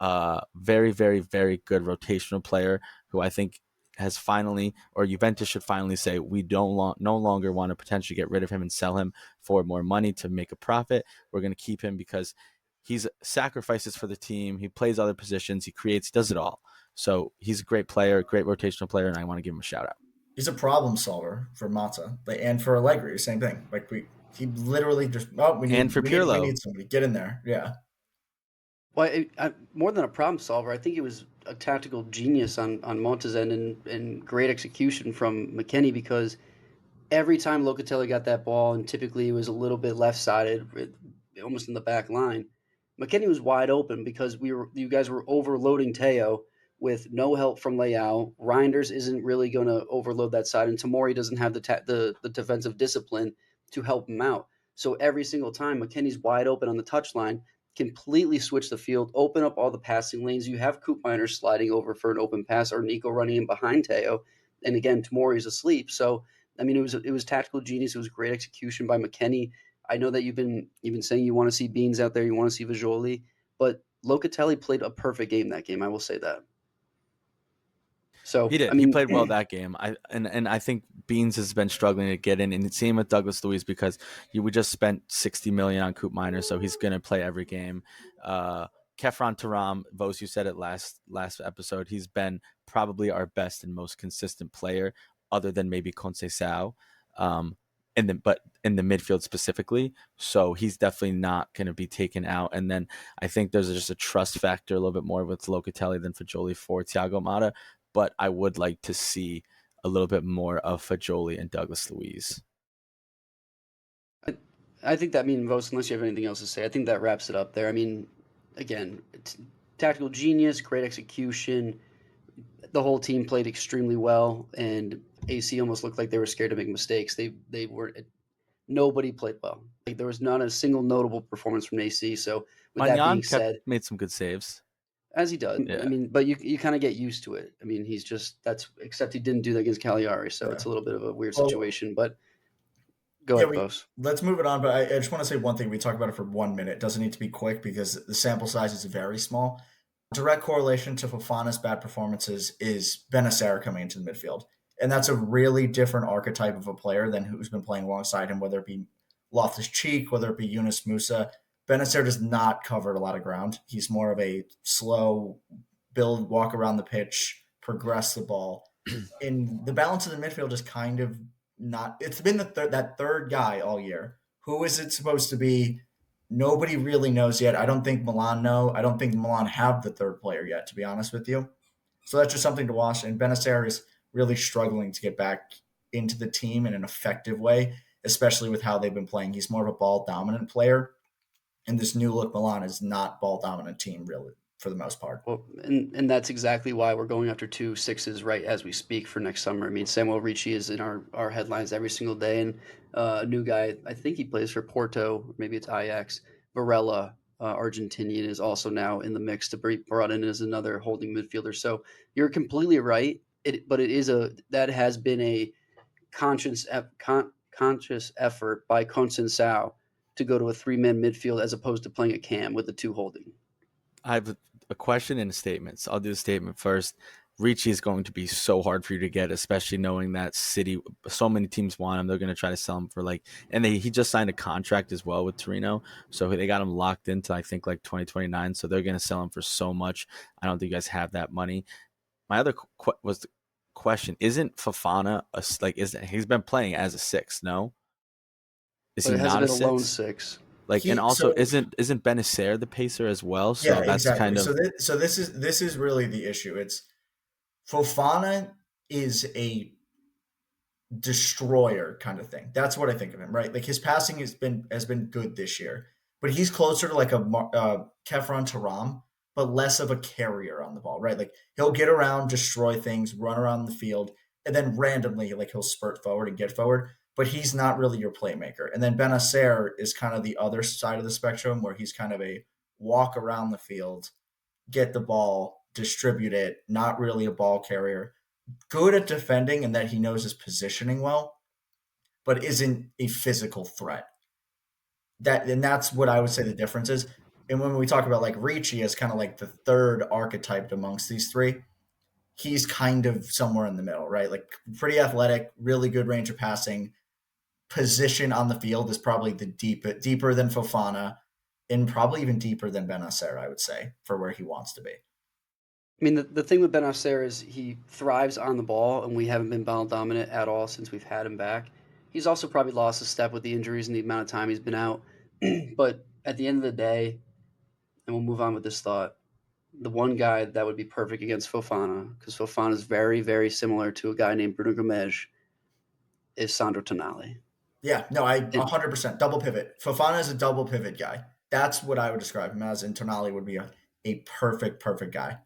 a very, very, very good rotational player who I think has finally, or Juventus should finally say, we don't no longer want to potentially get rid of him and sell him for more money to make a profit. We're going to keep him because he's sacrifices for the team. He plays other positions. He creates, does it all. So he's a great player, great rotational player, and I want to give him a shout out. He's a problem solver for Mata, and for Allegri, same thing. Like he literally just we And need for Pirlo, somebody get in there. Yeah, Well, more than a problem solver, I think it was a tactical genius on Monta's end and great execution from McKennie because every time Locatelli got that ball, and typically it was a little bit left sided, almost in the back line, McKennie was wide open because you guys were overloading Teo with no help from Leao. Reinders isn't really going to overload that side, and Tamori doesn't have the defensive discipline to help him out. So every single time McKennie's wide open on the touchline, completely switch the field, open up all the passing lanes. You have Koopmeiners sliding over for an open pass or Nico running in behind Teo, and again Tamori's asleep. So I mean, it was tactical genius. It was great execution by McKennie. I know that you've been saying you want to see Beans out there, you want to see Vajoli, but Locatelli played a perfect game that game. I will say that. So he I did. He mean, played well that game. And I think Beans has been struggling to get in, and same with Douglas Luiz because we just spent 60 million on Coop Miner, so he's going to play every game. Kefron Taram, Vos, you said it last episode. He's been probably our best and most consistent player, other than maybe Conceição. But in the midfield specifically, so he's definitely not going to be taken out. And then I think there's just a trust factor a little bit more with Locatelli than Fajoli for Thiago Mata, but I would like to see a little bit more of Fajoli and Douglas Luiz. I, I think that, I mean, Vos, unless you have anything else to say, I think that wraps it up there. I mean, again, tactical genius, great execution. The whole team played extremely well, and AC almost looked like they were scared to make mistakes. They were nobody played well. Like there was not a single notable performance from AC. So with that being Magnan kept said, made some good saves. as he does, I Yeah. mean, but you kind of get used to it. I mean, he's just that's except he didn't do that against Cagliari, so yeah. it's a little bit of a weird Well, situation. But go yeah. ahead, We Bose. let's move it on. But I just want to say one thing. We talked about it for 1 minute. It doesn't need to be quick because the sample size is very small. Direct correlation to Fofana's bad performances is Benacer coming into the midfield. And that's a really different archetype of a player than who's been playing alongside him, whether it be Loftus Cheek, whether it be Yunus Musa. Benacer does not cover a lot of ground. He's more of a slow build, walk around the pitch, progress the ball. And the balance of the midfield is kind of not. It's been that third guy all year. Who is it supposed to be? Nobody really knows yet. I don't think Milan know. I don't think Milan have the third player yet, to be honest with you. So that's just something to watch. And Benacer is really struggling to get back into the team in an effective way, especially with how they've been playing. He's more of a ball dominant player, and this new look Milan is not ball dominant team really for the most part. Well, and that's exactly why we're going after two sixes right as we speak for next summer. I mean, Samuel Ricci is in our headlines every single day, and a new guy, I think he plays for Porto, or maybe it's Ajax. Varela, Argentinian, is also now in the mix to be brought in as another holding midfielder. So you're completely right. But it is that has been a conscious conscious effort by Consensao to go to a three-man midfield as opposed to playing a cam with the two holding. I have a question and a statement. So I'll do the statement first. Ricci is going to be so hard for you to get, especially knowing that City, so many teams want him. They're going to try to sell him for and he just signed a contract as well with Torino. So they got him locked into, I think, 2029. So they're going to sell him for so much. I don't think you guys have that money. My other was the question: isn't Fofana he's been playing as a six? No, is But he it hasn't not a been a lone six? six. And He also so isn't Benacer the pacer as well? Yeah, So that's exactly. kind So of this is really the issue. It's Fofana is a destroyer kind of thing. That's what I think of him, right? Like his passing has been good this year, but he's closer to like a Kefron Taram, but less of a carrier on the ball, right? Like he'll get around, destroy things, run around the field, and then randomly like he'll spurt forward and get forward. But he's not really your playmaker. And then Benacer is kind of the other side of the spectrum where he's kind of a walk around the field, get the ball, distribute it, not really a ball carrier, good at defending and that he knows his positioning well, but isn't a physical threat. That's what I would say the difference is. And when we talk about like Ricci as kind of like the third archetype amongst these three, he's kind of somewhere in the middle, right? Like pretty athletic, really good range of passing. Position on the field is probably the deeper than Fofana, and probably even deeper than Benacer, I would say, for where he wants to be. I mean, the thing with Benacer is he thrives on the ball, and we haven't been ball dominant at all since we've had him back. He's also probably lost a step with the injuries and the amount of time he's been out. But at the end of the day, and we'll move on with this thought, the one guy that would be perfect against Fofana, because Fofana is very, very similar to a guy named Bruno Gomes, is Sandro Tonali. Yeah, no, I And 100% double pivot. Fofana is a double pivot guy. That's what I would describe him as, and Tonali would be a perfect guy.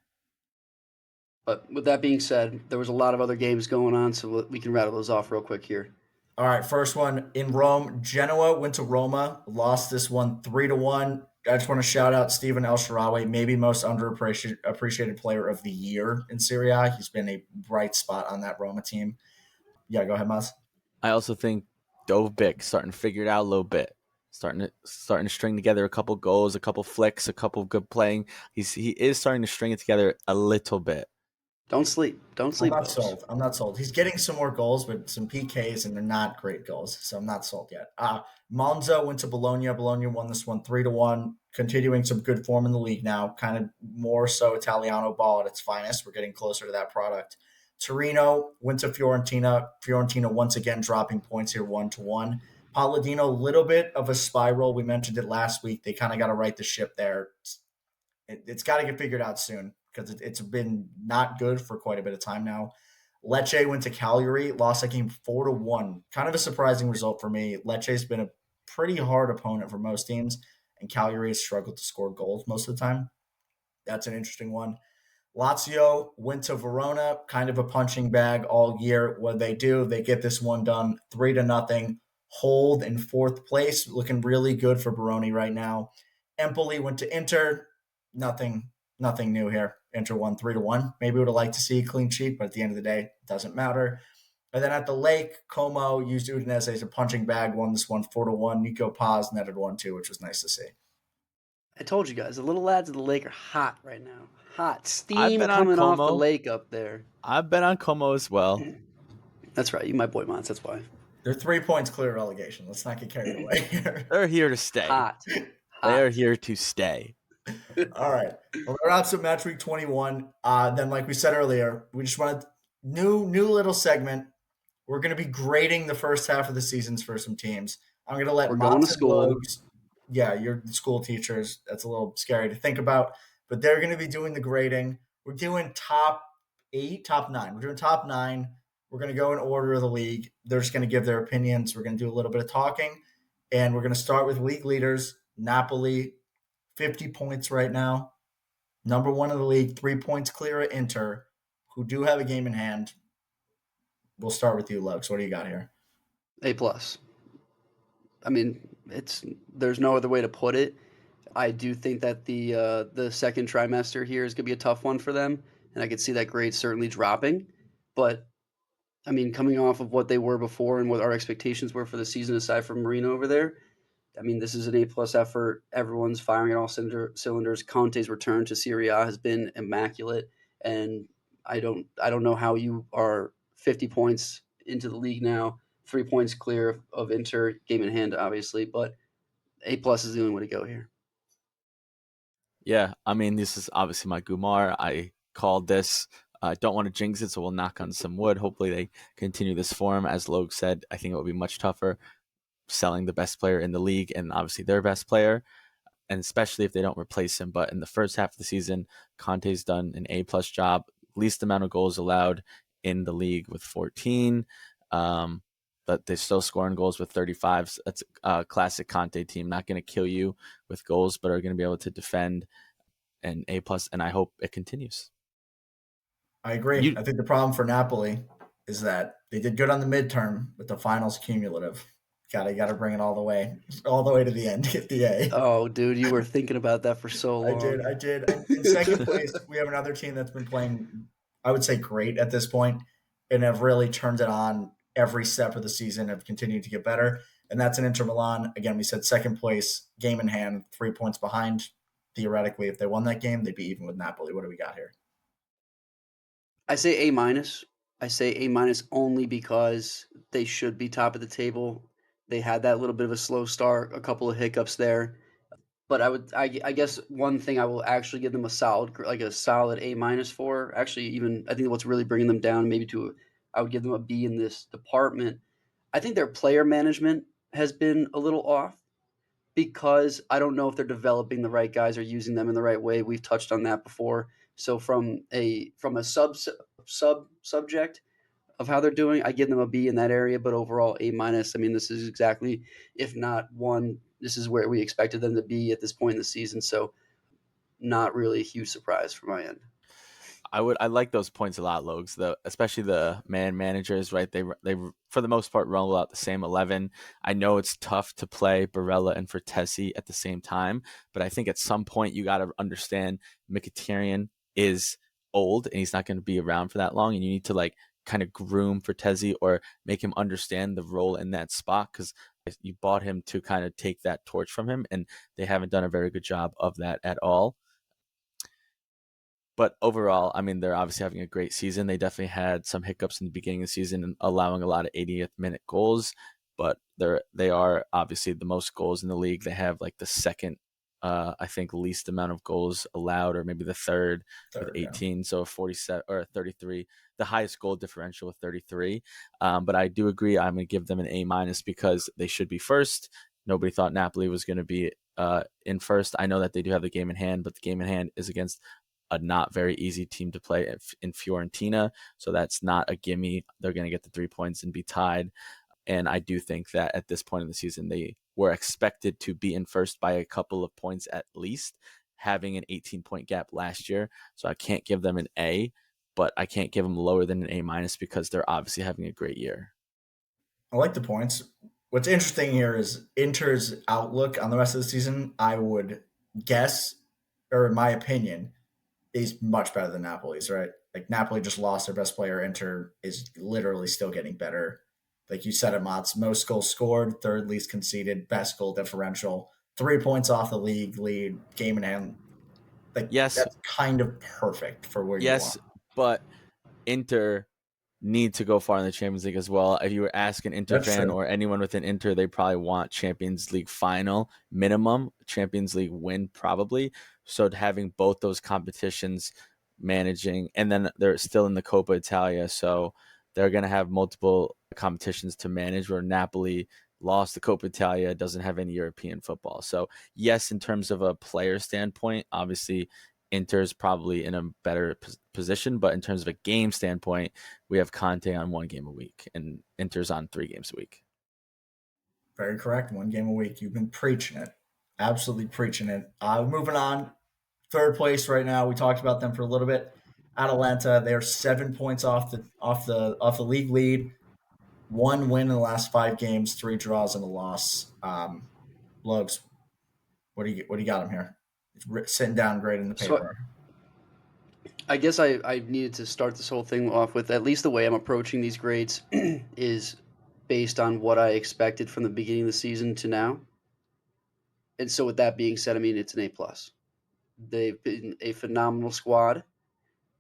but with that being said, there was a lot of other games going on, so we can rattle those off real quick here. All right, first one in Rome. Genoa went to Roma, lost this one 3-1. I just want to shout out Steven El Shaarawy, maybe most underappreciated player of the year in Serie A. He's been a bright spot on that Roma team. Yeah, go ahead, Maz. I also think Dovbyk starting to figure it out a little bit. Starting to string together a couple goals, a couple flicks, a couple good playing. He is starting to string it together a little bit. Don't sleep. Don't I'm sleep, not folks. sold. I'm not sold. He's getting some more goals, but some PKs, and they're not great goals. So I'm not sold yet. Monza went to Bologna. Bologna won this one 3-1, continuing some good form in the league now. Kind of more so Italiano ball at its finest. We're getting closer to that product. Torino went to Fiorentina. Fiorentina once again dropping points here 1-1. Palladino, a little bit of a spiral. We mentioned it last week. They kind of got to right the ship there. It's got to get figured out soon because it's been not good for quite a bit of time now. Lecce went to Cagliari, lost that game 4-1. Kind of a surprising result for me. Lecce's been a pretty hard opponent for most teams, and Cagliari has struggled to score goals most of the time. That's an interesting one. Lazio went to Verona, kind of a punching bag all year. What they do, they get this one done 3-0, hold in fourth place, looking really good for Baroni right now. Empoli went to Inter, nothing new here. Inter won 3-1. Maybe would have liked to see a clean sheet, but at the end of the day, it doesn't matter. And then at the Lake, Como used Udinese as a punching bag, won this one 4-1. Nico Paz netted 1-2, which was nice to see. I told you guys, the little lads of the lake are hot right now. Hot. I've Steam been on coming off the Como. lake up there. I've been on Como as well. That's right. You my boy Motts. That's why. They're 3 points clear of relegation. Let's not get carried away here. They're here to stay. Hot. They are Hot. here to stay. All right. Well, that wraps up match week 21. Then, like we said earlier, we just wanted new little segment. We're going to be grading the first half of the seasons for some teams. I'm going to let We're going to Motts and school. Logs. Yeah, you're the school teachers. That's a little scary to think about, but they're going to be doing the grading. We're doing top 8, top 9. We're doing top 9. We're going to go in order of the league. They're just going to give their opinions. We're going to do a little bit of talking, and we're going to start with league leaders. Napoli, 50 points right now. Number 1 in the league, 3 points clear at Inter, who do have a game in hand. We'll start with you, Lugs. What do you got here? A plus. I mean, there's no other way to put it. I do think that the second trimester here is going to be a tough one for them, and I could see that grade certainly dropping. But I mean, coming off of what they were before and what our expectations were for the season, aside from Marino over there, I mean, this is an A-plus effort. Everyone's firing on all cylinders. Conte's return to Serie A has been immaculate, and I don't know how you are 50 points into the league now, 3 points clear of Inter, game in hand, obviously, but A-plus is the only way to go here. Yeah, I mean, this is obviously my Gumar. I called this. I don't want to jinx it, so we'll knock on some wood. Hopefully, they continue this form. As Logue said, I think it will be much tougher selling the best player in the league and obviously their best player, and especially if they don't replace him. But in the first half of the season, Conte's done an A-plus job, least amount of goals allowed in the league with 14. But they're still scoring goals with 35. That's a classic Conte team, not going to kill you with goals, but are going to be able to defend an A-plus, and I hope it continues. I agree. You I think the problem for Napoli is that they did good on the midterm, but the finals cumulative. Gotta bring it all the way to the end to get the A. Oh, dude, you were thinking about that for so I did. long. I did. In second place, we have another team that's been playing, I would say, great at this point, and have really turned it on every step of the season. Have continued to get better, and that's an Inter Milan. Again, we said second place, game in hand, 3 points behind. Theoretically, if they won that game, they'd be even with Napoli. What do we got here? I say A minus. I say A minus only because they should be top of the table. They had that little bit of a slow start, a couple of hiccups there. But I guess one thing I will actually give them a solid A minus for. Actually, even I think what's really bringing them down, maybe I would give them a B in this department. I think their player management has been a little off because I don't know if they're developing the right guys or using them in the right way. We've touched on that before. So from a subject of how they're doing, I give them a B in that area, but overall A minus. I mean, this is exactly, if not one, this is where we expected them to be at this point in the season. So not really a huge surprise from my end. I like those points a lot, Logs. Especially the managers, right? They for the most part roll out the same 11. I know it's tough to play Barella and Fertesi at the same time, but I think at some point you got to understand Mkhitaryan is old and he's not going to be around for that long, and you need to like kind of groom Fertesi or make him understand the role in that spot because you bought him to kind of take that torch from him, and they haven't done a very good job of that at all. But overall, I mean, they're obviously having a great season. They definitely had some hiccups in the beginning of the season and allowing a lot of 80th minute goals, but they are obviously the most goals in the league. They have like the second, I think, least amount of goals allowed, or maybe the third with Third, yeah. 18. So 47 or 33, the highest goal differential with 33. But I do agree. I'm going to give them an A minus because they should be first. Nobody thought Napoli was going to be in first. I know that they do have the game in hand, but the game in hand is against a not very easy team to play in Fiorentina. So that's not a gimme. They're going to get the 3 points and be tied. And I do think that at this point in the season, they were expected to be in first by a couple of points at least, having an 18-point gap last year. So I can't give them an A, but I can't give them lower than an A minus because they're obviously having a great year. I like the points. What's interesting here is Inter's outlook on the rest of the season. I would guess, or in my opinion, is much better than Napoli's, right? Like Napoli just lost their best player. Inter is literally still getting better. Like you said, Motts, most goals scored, third least conceded, best goal differential, 3 points off the league lead, game in hand. Like Yes, that's kind of perfect for where you are. yes, but Inter need to go far in the Champions League as well. If you were asking Inter That's fan true. or anyone within Inter, they probably want Champions League final minimum, Champions League win probably. So having both those competitions managing, and then they're still in the Coppa Italia, so they're going to have multiple competitions to manage. Where Napoli lost the Coppa Italia, doesn't have any European football. So yes, in terms of a player standpoint, obviously Inter's probably in a better position, but in terms of a game standpoint, we have Conte on 1 game a week and Inter's on 3 games a week. Very correct. One game a week. You've been preaching it. Absolutely preaching it. Moving on. Third place right now. We talked about them for a little bit. Atalanta, they are 7 points off the league lead. One win in the last 5 games, 3 draws and a loss. Lugs, what do you got him here? It's sitting down great in the So paper. I guess I needed to start this whole thing off with at least the way I'm approaching these grades is based on what I expected from the beginning of the season to now. And so, with that being said, I mean it's an A plus. They've been a phenomenal squad.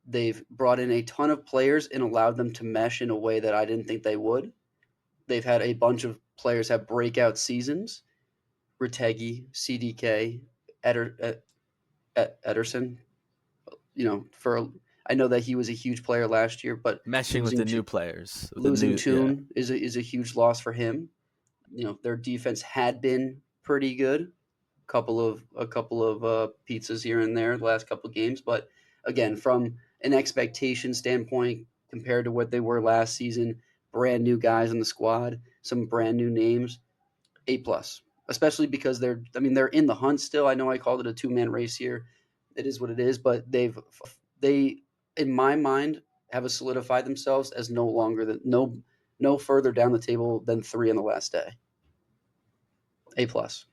They've brought in a ton of players and allowed them to mesh in a way that I didn't think they would. They've had a bunch of players have breakout seasons. Ritegi, CDK, Ederson. For I know that he was a huge player last year, but Meshing with losing the new to players, with the losing new, yeah. Toon is a huge loss for him. Their defense had been pretty good. A couple of pizzas here and there the last couple of games, but again, from an expectation standpoint, compared to what they were last season, brand new guys in the squad, some brand new names, A plus. Especially because they're in the hunt still. I know I called it a 2-man race here. It is what it is, but they in my mind have solidified themselves as no longer than no further down the table than 3 on the last day. A plus.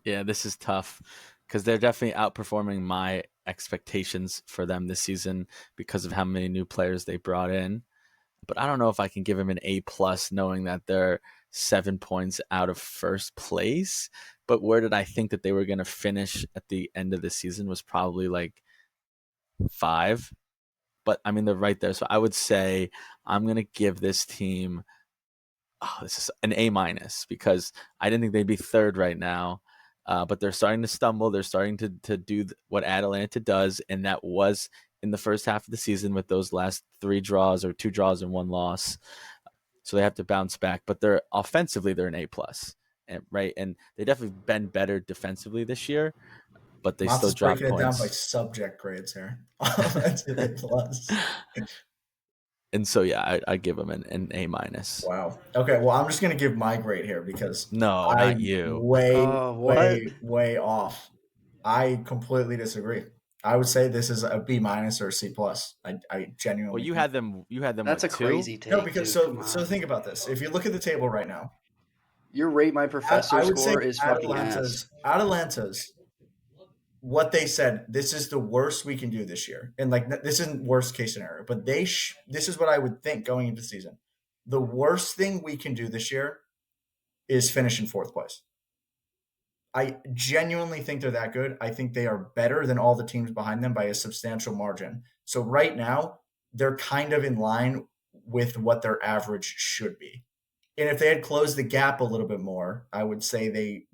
Yeah, this is tough because they're definitely outperforming my expectations for them this season because of how many new players they brought in. But I don't know if I can give them an A plus, knowing that they're 7 points out of first place. But where did I think that they were going to finish at the end of the season was probably like 5. But I mean, they're right there. So I would say I'm going to give this team, this is an A minus because I didn't think they'd be third right now. But they're starting to stumble. They're starting to do what Atalanta does, and that was in the first half of the season with those last 3 draws or 2 draws and 1 loss. So they have to bounce back. But they're offensively, they're an A plus, right? And they definitely been better defensively this year, but they Motts still is drop breaking it down by points. subject grades here. That's an A plus. And so yeah, I give them an A minus. Wow. Okay, well, I'm just gonna give my grade here because No, not I'm you. way, Oh, what? way, way off. I completely disagree. I would say this is a B minus or a C plus. I Well, genuinely you think. had them. You had them That's what, a 2? crazy No, take, because dude. Come so on. think about this. If you look at the table right now, Your rate my professor I would say score is fucking ass. Atalanta's what they said. This is the worst we can do this year, and like this isn't worst case scenario, but this is what I would think going into the season. The worst thing we can do this year is finish in fourth place. I genuinely think they're that good. I think they are better than all the teams behind them by a substantial margin. So right now, they're kind of in line with what their average should be. And if they had closed the gap a little bit more, I would say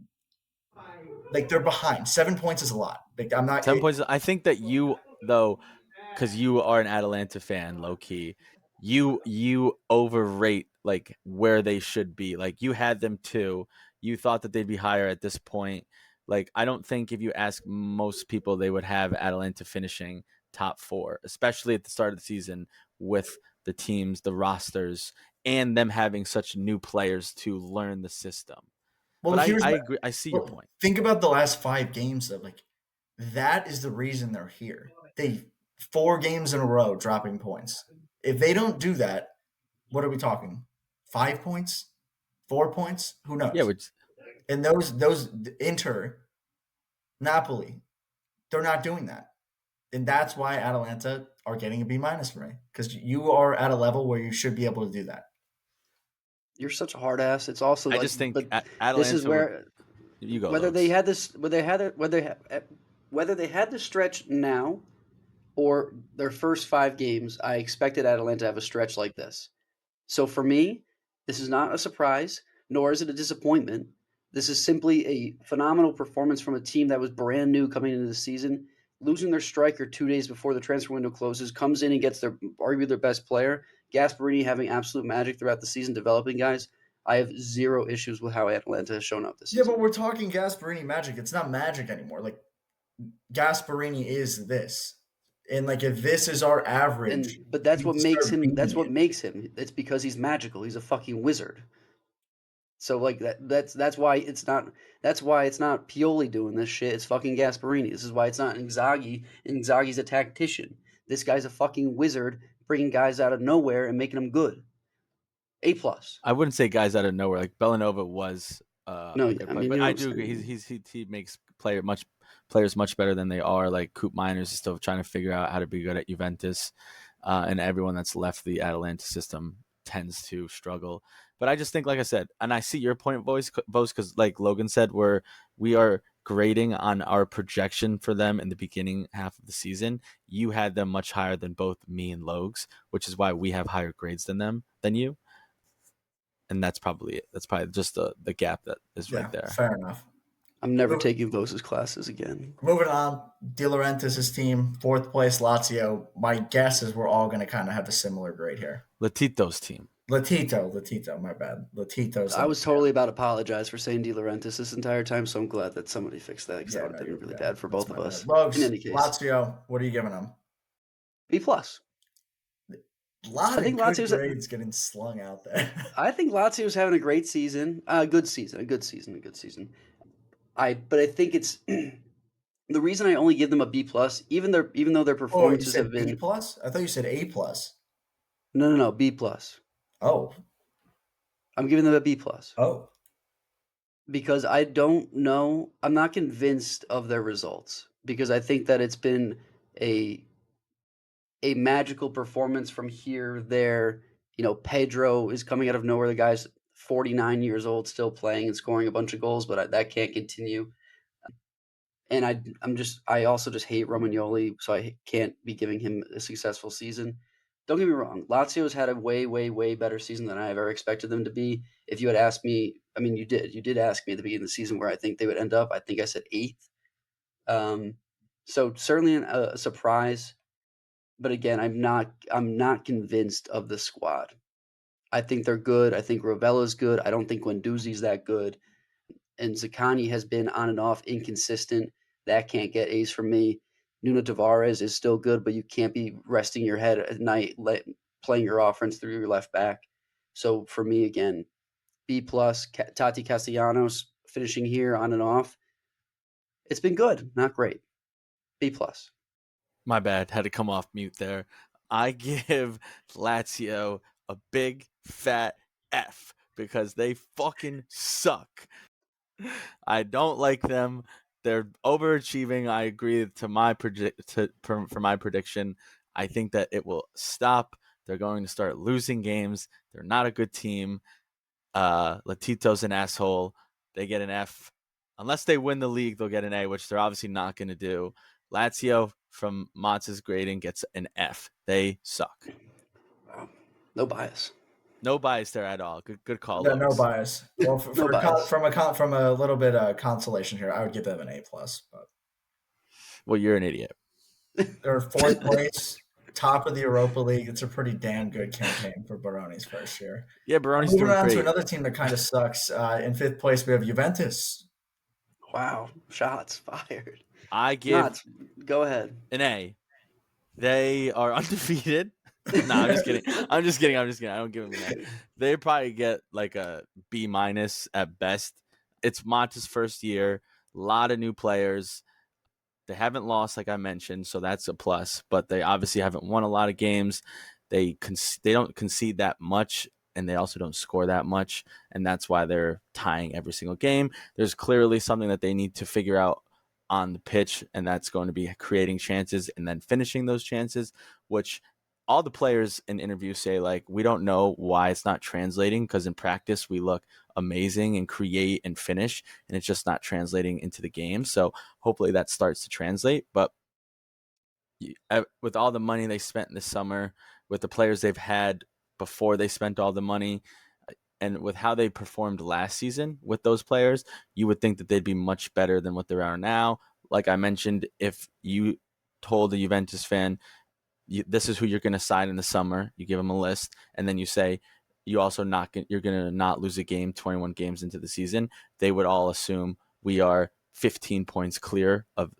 they're behind. 7 points is a lot. Like I'm not 10 points. I think that you though, because you are an Atalanta fan, low key, you overrate like where they should be. Like you had them 2. You thought that they'd be higher at this point. Like I don't think if you ask most people, they would have Atalanta finishing top 4, especially at the start of the season with the teams, the rosters, and them having such new players to learn the system. well. But Here's I my agree. I see your well, point. think about the last 5 games though. Like that is the reason they're here. They 4 games in a row dropping points. If they don't do that, what are we talking? 5 points, 4 points? Who Yeah, knows? which And those Inter, Napoli, they're not doing that, and that's why Atalanta are getting a B minus for me because you are at a level where you should be able to do that. You're such a hard ass. It's also I like, just think but this is Atalanta would. where You go, whether they Lokes. had this, whether they had the stretch now or their first 5 games, I expected Atalanta to have a stretch like this. So for me, this is not a surprise, nor is it a disappointment. This is simply a phenomenal performance from a team that was brand new coming into the season, losing their striker 2 days before the transfer window closes, comes in and gets arguably their best player. Gasparini having absolute magic throughout the season, developing guys. I have zero issues with how Atlanta has shown up this Yeah, but season. we're talking Gasparini magic. It's not magic anymore. Like Gasparini is this, and like if this is our average, But that's we what makes start him. That's beating what it. makes him. It's because he's magical. He's a fucking wizard. So like that's why it's not Pioli doing this shit. It's fucking Gasparini. This is why it's not Inzaghi. Inzaghi's a tactician. This guy's a fucking wizard, bringing guys out of nowhere and making them good. A plus. I wouldn't say guys out of nowhere. Like Bellanova was No, a good I player, mean you but know what I I'm do agree. saying. He makes player much players much better than they are. Like Coop Miners is still trying to figure out how to be good at Juventus, and everyone that's left the Atalanta system tends to struggle. But I just think, like I said, and I see your point, boys, because like Logan said, we are grading on our projection for them in the beginning half of the season. You had them much higher than both me and Logs, which is why we have higher grades than you. And that's probably it. That's probably just the gap that is right Yeah, there. fair enough. I'm never taking Vosa's classes again. Moving on, De Laurentiis' team, fourth place Lazio. My guess is we're all going to kind of have a similar grade here. Latito's team. Latito, my bad. Latito's. I was totally about to apologize for saying De Laurentiis this entire time, so I'm glad that somebody fixed that because that would have been really bad for both of us. Bugs, In any case, Lazio, what are you giving them? B plus. A lot of good Lazio's grades getting slung out there. I think Lazio's having a great season, a good season. But I think it's the reason I only give them a B plus, even though their Oh, you performances said have been B plus? I thought you said A plus. no B plus. Oh, I'm giving them a B plus oh, because I don't know. I'm not convinced of their results because I think that it's been a magical performance from here there. Pedro is coming out of nowhere. The guy's 49 years old, still playing and scoring a bunch of goals, but that can't continue. And I also just hate Romagnoli, so I can't be giving him a successful season. Don't get me wrong, Lazio's had a way, way, way better season than I have ever expected them to be. If you had asked me, I mean, you did ask me at the beginning of the season where I think they would end up. I think I said eighth. So certainly a surprise, but again, I'm not convinced of the squad. I think they're good. I think Rovella's good. I don't think Guendouzi's that good. And Zaccagni has been on and off inconsistent. That can't get A's from me. Nuno Tavares is still good, but you can't be resting your head at night playing your offense through your left back. So for me, again, B plus. Tati Castellanos finishing here on and off. It's been good, not great. B plus. My bad. Had to come off mute there. I give Lazio a big fat F because they fucking suck. I don't like them. They're overachieving. I agree for my prediction. I think that it will stop. They're going to start losing games. They're not a good team. Latito's an asshole. They get an F. Unless they win the league, they'll get an A, which they're obviously not going to do. Lazio, from Motts' grading, gets an F. They suck. Wow. No bias. No bias there at all. Good call, no bias. Well, No bias. from a little bit of consolation here, I would give them an A plus. But well, you're an idiot. they're fourth place, top of the Europa League. It's a pretty damn good campaign for Baroni's first year. Yeah, Baroni's Moving doing on great. to another team that kind of sucks. In fifth place, we have Juventus. Wow, shots fired. I give go ahead. an A. They are undefeated. No, I'm just kidding. I'm just kidding. I don't give them an A. They probably get like a B minus at best. It's Monta's first year. A lot of new players. They haven't lost, like I mentioned, so that's a plus. But they obviously haven't won a lot of games. They don't concede that much, and they also don't score that much, and that's why they're tying every single game. There's clearly something that they need to figure out on the pitch, and that's going to be creating chances and then finishing those chances, which all the players in interviews say, like, we don't know why it's not translating, because in practice we look amazing and create and finish, and it's just not translating into the game. So hopefully that starts to translate. But with all the money they spent this summer, with the players they've had before they spent all the money, and with how they performed last season with those players, you would think that they'd be much better than what they are now. Like I mentioned, if you told a Juventus fan, this is who you're going to sign in the summer, you give them a list, and then you say you're going to not lose a game 21 games into the season, they would all assume we are 15 points clear of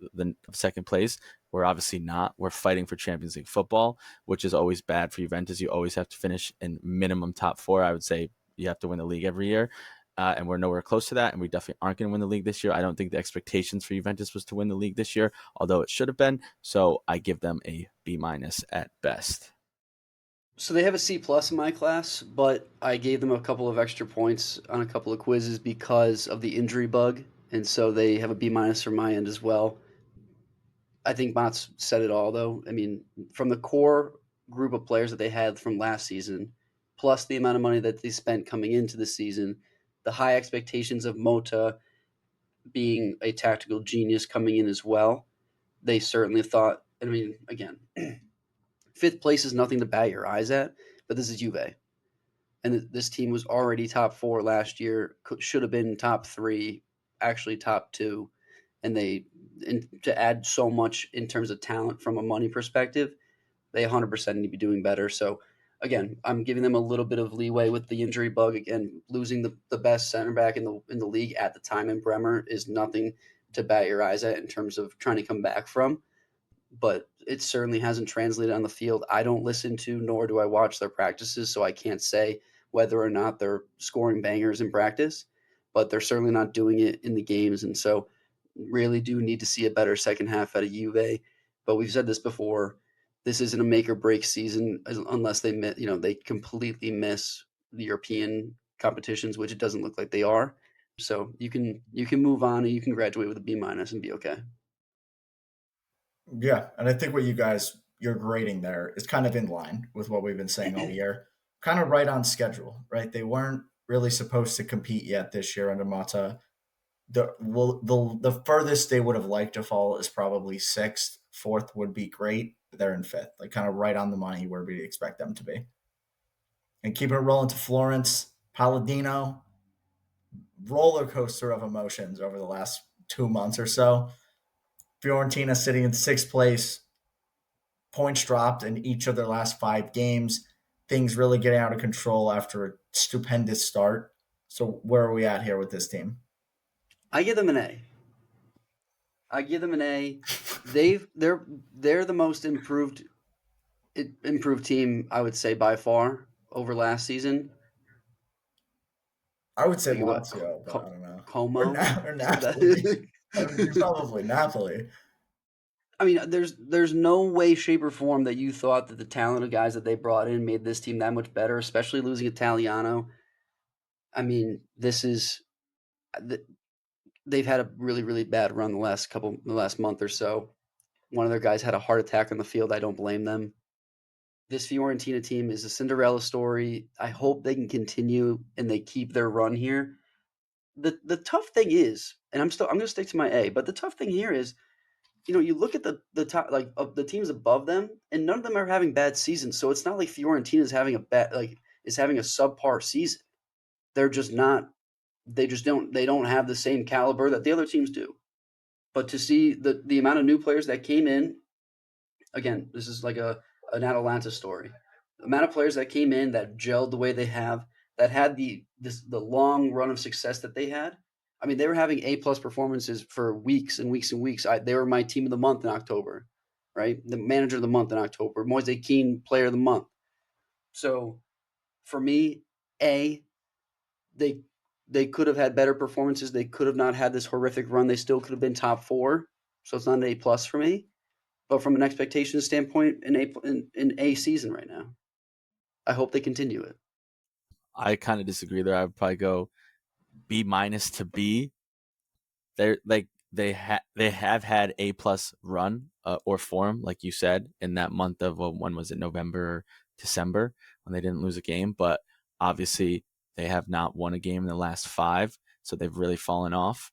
second place. We're obviously not. We're fighting for Champions League football, which is always bad for Juventus. You always have to finish in minimum top four. I would say you have to win the league every year. And we're nowhere close to that, and we definitely aren't going to win the league this year. I don't think the expectations for Juventus was to win the league this year, although it should have been. So I give them a B minus at best. So they have a C plus in my class, but I gave them a couple of extra points on a couple of quizzes because of the injury bug, and so they have a B minus from my end as well. I think Motts said it all, though. I mean, from the core group of players that they had from last season, plus the amount of money that they spent coming into the season, the high expectations of Mota being a tactical genius coming in as well, they certainly thought. I mean, again, fifth place is nothing to bat your eyes at, but this is Juve, and this team was already top four last year. Should have been top three, actually top two, and to add so much in terms of talent from a money perspective, they 100% need to be doing better. So again, I'm giving them a little bit of leeway with the injury bug. Again, losing the best center back in the league at the time in Bremer is nothing to bat your eyes at in terms of trying to come back from, but it certainly hasn't translated on the field. I don't listen to nor do I watch their practices, so I can't say whether or not they're scoring bangers in practice, but they're certainly not doing it in the games. And so really do need to see a better second half out of Juve. But we've said this before. This isn't a make or break season unless they completely miss the European competitions, which it doesn't look like they are. So you can move on and you can graduate with a B minus and be okay. Yeah, and I think what you're grading there is kind of in line with what we've been saying all year. Kind of right on schedule, right? They weren't really supposed to compete yet this year under Mata. The furthest they would have liked to fall is probably sixth. Fourth would be great. They're in fifth, like kind of right on the money where we expect them to be. And keeping it rolling to Florence, Palladino, roller coaster of emotions over the last 2 months or so. Fiorentina sitting in sixth place, points dropped in each of their last 5 games. Things really getting out of control after a stupendous start. So where are we at here with this team? I give them an A. I give them an A. They're the most improved team, I would say, by far over last season. I would say Like what Lazio, but I don't know. Or, Como? Or Is Napoli. that? I mean, you're probably Napoli. I mean, there's no way, shape, or form that you thought that the talent of guys that they brought in made this team that much better, especially losing Italiano. I mean, they've had a really really bad run the last month or so. One of their guys had a heart attack on the field. I don't blame them. This Fiorentina team is a Cinderella story. I hope they can continue and they keep their run here. The tough thing is, and I'm going to stick to my A, but the tough thing here is, you look at the top like of the teams above them, and none of them are having bad seasons. So it's not like Fiorentina is having a subpar season. They're just not. They don't have the same caliber that the other teams do. But to see the amount of new players that came in, again, this is like an Atalanta story. The amount of players that came in that gelled the way they have, that had the long run of success that they had. I mean, they were having A+ performances for weeks and weeks and weeks. They were my team of the month in October, right? The manager of the month in October, Moise Keane player of the month. So for me, A, they they could have had better performances. They could have not had this horrific run. They still could have been top four. So it's not an A+ for me. But from an expectation standpoint, an A season right now. I hope they continue it. I kind of disagree there. I would probably go B minus to B. They're like they have had A+ run or form, like you said, in that month of when was it, November, December, when they didn't lose a game. But obviously they have not won a game in the last 5, so they've really fallen off.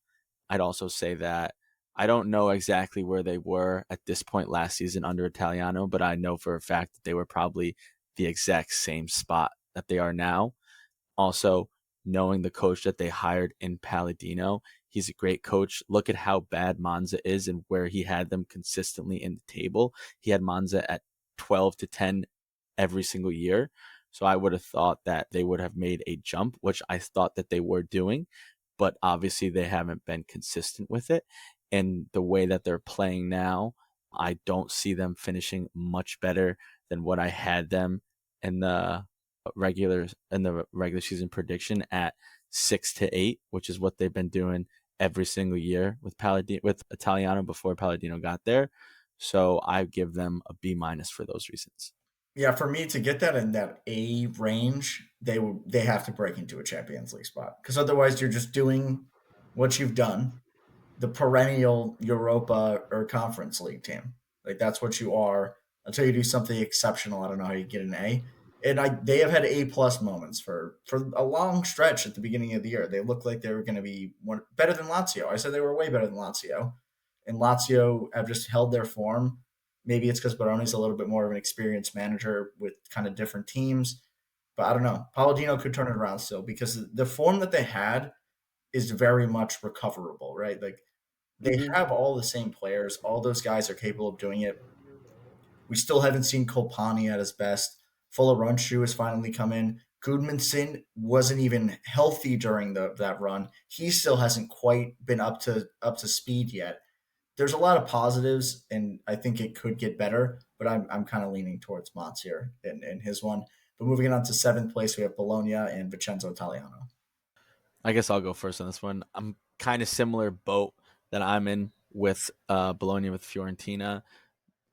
I'd also say that I don't know exactly where they were at this point last season under Italiano, but I know for a fact that they were probably the exact same spot that they are now. Also, knowing the coach that they hired in Palladino, he's a great coach. Look at how bad Monza is and where he had them consistently in the table. He had Monza at 12 to 10 every single year. So I would have thought that they would have made a jump, which I thought that they were doing, but obviously they haven't been consistent with it. And the way that they're playing now, I don't see them finishing much better than what I had them in the regular season prediction at 6 to 8, which is what they've been doing every single year with Italiano before Palladino got there. So I give them a B minus for those reasons. Yeah, for me to get that in that A range, they have to break into a Champions League spot because otherwise you're just doing what you've done, the perennial Europa or Conference League team. Like that's what you are until you do something exceptional. I don't know how you get an A. And they have had A+ moments for a long stretch at the beginning of the year. They looked like they were going to be better than Lazio. I said they were way better than Lazio, and Lazio have just held their form. Maybe it's because Baroni's a little bit more of an experienced manager with kind of different teams, but I don't know. Palladino could turn it around still because the form that they had is very much recoverable, right? Like they Hmm. have all the same players. All those guys are capable of doing it. We still haven't seen Kolpani at his best. Fullarunshu has finally come in. Gudmundsson wasn't even healthy during that run. He still hasn't quite been up to speed yet. There's a lot of positives, and I think it could get better. But I'm kind of leaning towards Motts here in his one. But moving on to seventh place, we have Bologna and Vincenzo Italiano. I guess I'll go first on this one. I'm kind of similar boat that I'm in with Bologna with Fiorentina.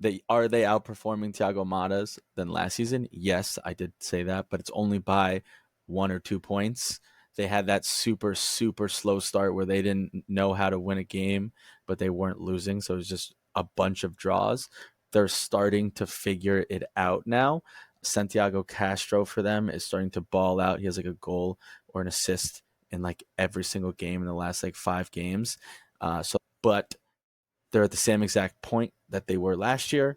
They outperforming Thiago Motta's than last season? Yes, I did say that, but it's only by 1 or 2 points. They had that super super slow start where they didn't know how to win a game, but they weren't losing, so it was just a bunch of draws. They're starting to figure it out now. Santiago Castro for them is starting to ball out. He has like a goal or an assist in like every single game in the last like 5 games. But they're at the same exact point that they were last year.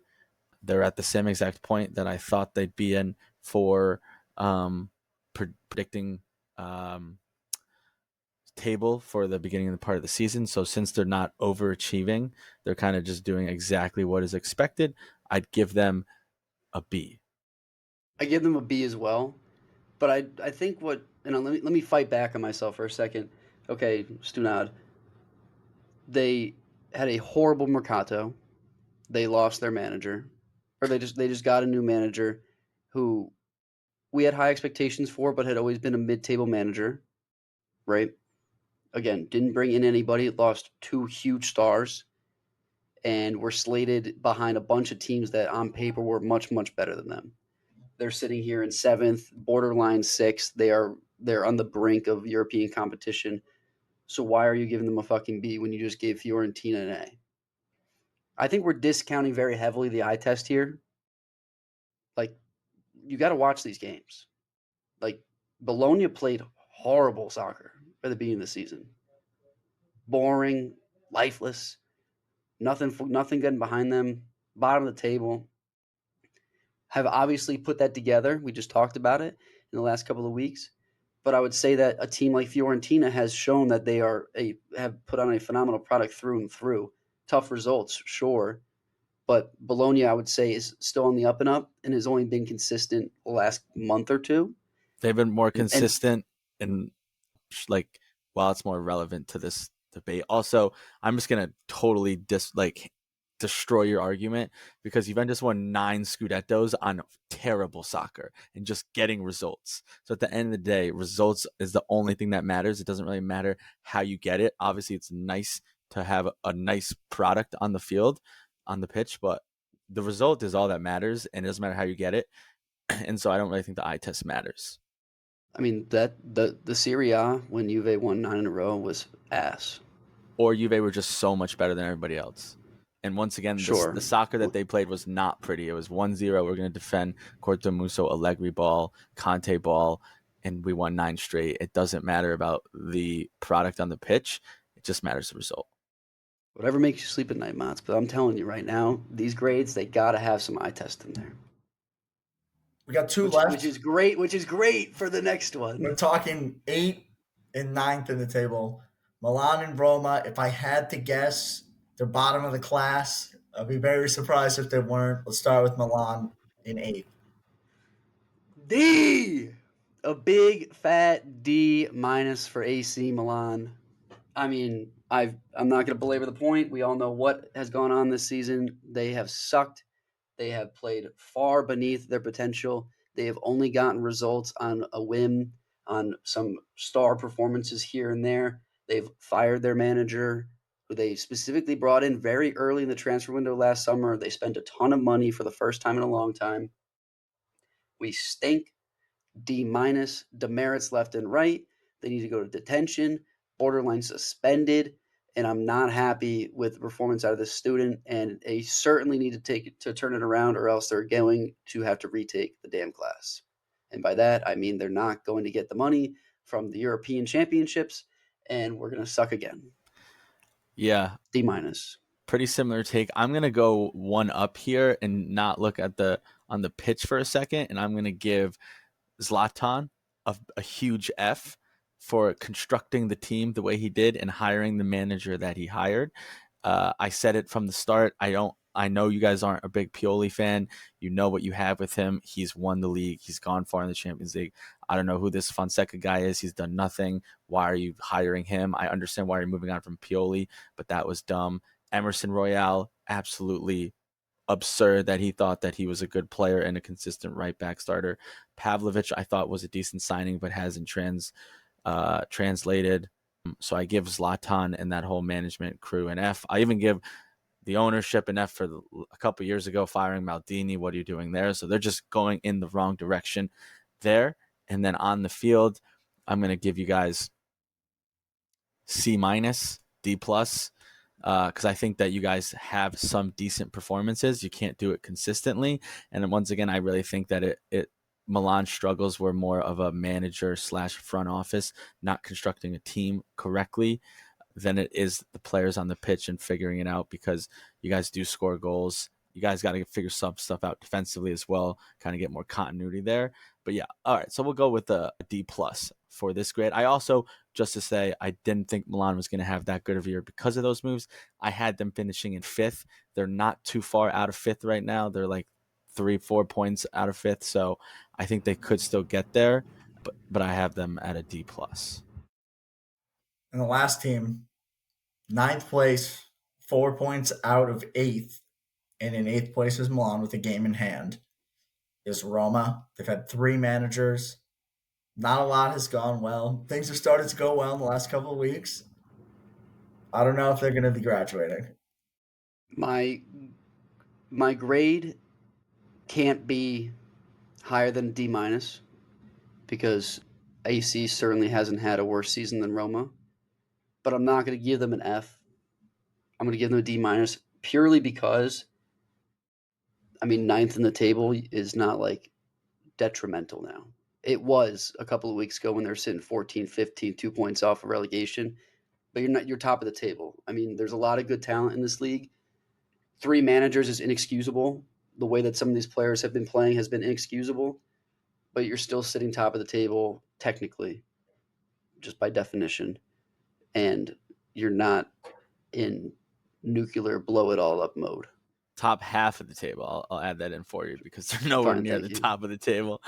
They're at the same exact point that I thought they'd be in for predicting um, table for the beginning of the part of the season. So since they're not overachieving, they're kind of just doing exactly what is expected. I'd give them a B. I give them a B as well. But I think what let me fight back on myself for a second. Okay, Stunad, they had a horrible mercato. They lost their manager, or they just got a new manager who we had high expectations for, but had always been a mid-table manager, right? Again, didn't bring in anybody. Lost two huge stars, and were slated behind a bunch of teams that on paper were much much better than them. They're sitting here in seventh, borderline sixth. They're on the brink of European competition. So why are you giving them a fucking B when you just gave Fiorentina an A? I think we're discounting very heavily the eye test here. Like you got to watch these games. Like Bologna played horrible soccer at the beginning of the season. Boring, lifeless, nothing getting behind them. Bottom of the table. Have obviously put that together. We just talked about it in the last couple of weeks. But I would say that a team like Fiorentina has shown that they have put on a phenomenal product through and through. Tough results, sure, but Bologna I would say is still on the up and up and has only been consistent the last month or two. They've been more And consistent and like while it's more relevant to this debate. Also, I'm just gonna totally destroy your argument because Juventus won 9 Scudettos on terrible soccer and just getting results. So at the end of the day, results is the only thing that matters. It doesn't really matter how you get it. Obviously, it's nice to have a nice product on the field, on the pitch, but the result is all that matters, and it doesn't matter how you get it. And so I don't really think the eye test matters. I mean that the Serie A when Juve won 9 in a row was ass. Or Juve were just so much better than everybody else. And once again, Sure. the soccer that they played was not pretty. It was 1-0. We're going to defend Cortomuso, Allegri ball, Conte ball, and we won 9 straight. It doesn't matter about the product on the pitch. It just matters the result. Whatever makes you sleep at night, Mats. But I'm telling you right now, these grades they gotta have some eye test in there, We got two which left. is great. Which is great for the next We're one. talking eight and ninth in the table. Milan and Roma. If I had to guess, they're bottom of the class. I'd be very surprised if they weren't. Let's start with Milan in eighth. D, a big fat D- for AC Milan. I mean, I'm not going to belabor the point. We all know what has gone on this season. They have sucked. They have played far beneath their potential. They have only gotten results on a whim, on some star performances here and there. They've fired their manager, who they specifically brought in very early in the transfer window last summer. They spent a ton of money for the first time in a long time. We stink. D-, demerits left and right. They need to go to detention, borderline suspended. and I'm not happy with the performance out of this student. And they certainly need to take it to turn it around, or else they're going to have to retake the damn class. And by that, I mean they're not going to get the money from the European Championships, and we're going to suck again. Yeah, D minus. pretty similar take. I'm gonna go one up here and not look at the on the pitch for a second, and I'm gonna give Zlatan a huge F for constructing the team the way he did and hiring the manager that he hired. I said it from the start. I know you guys aren't a big Pioli fan. You know what you have with him. He's won the league. He's gone far in the Champions League. I don't know who this Fonseca guy is. He's done nothing. Why are you hiring him? I understand why you're moving on from Pioli, but that was dumb. Emerson Royale, absolutely absurd that he thought that he was a good player and a consistent right back starter. Pavlovic, I thought was a decent signing, but hasn't translated. So I give Zlatan and that whole management crew an F. I even give the ownership an F for a couple years ago firing Maldini. What are you doing there? So they're just going in the wrong direction there. And then on the field, I'm going to give you guys C minus, D plus, because I think that you guys have some decent performances. You can't do it consistently, and then once again, I really think that it Milan struggles were more of a manager slash front office, not constructing a team correctly than it is the players on the pitch and figuring it out, because you guys do score goals. You guys got to figure some stuff out defensively as well, kind of get more continuity there. But yeah, all right. So we'll go with a D plus for this grade. I also, just to say, I didn't think Milan was going to have that good of a year because of those moves. I had them finishing in fifth. They're not too far out of fifth right now. They're like 3-4 points out of fifth. So I think they could still get there, but I have them at a D plus. And the last team, ninth place, 4 points out of eighth, and in eighth place is Milan with a game in hand, is Roma. They've had three managers. Not a lot has gone well. Things have started to go well in the last couple of weeks. I don't know if they're going to be graduating. My my grade can't be higher than D minus because AC certainly hasn't had a worse season than Roma. But I'm not going to give them an F. I'm going to give them a D minus purely because, I mean, ninth in the table is not like detrimental now. It was a couple of weeks ago when they're sitting 14, 15, 2 points off of relegation, but you're top of the table. I mean, there's a lot of good talent in this league. Three managers is inexcusable. The way that some of these players have been playing has been inexcusable, but you're still sitting top of the table technically, just by definition, and you're not in nuclear blow it all up mode. Top half of the table. I'll add that in for you because they're nowhere Fine, near thank the you. top of the table.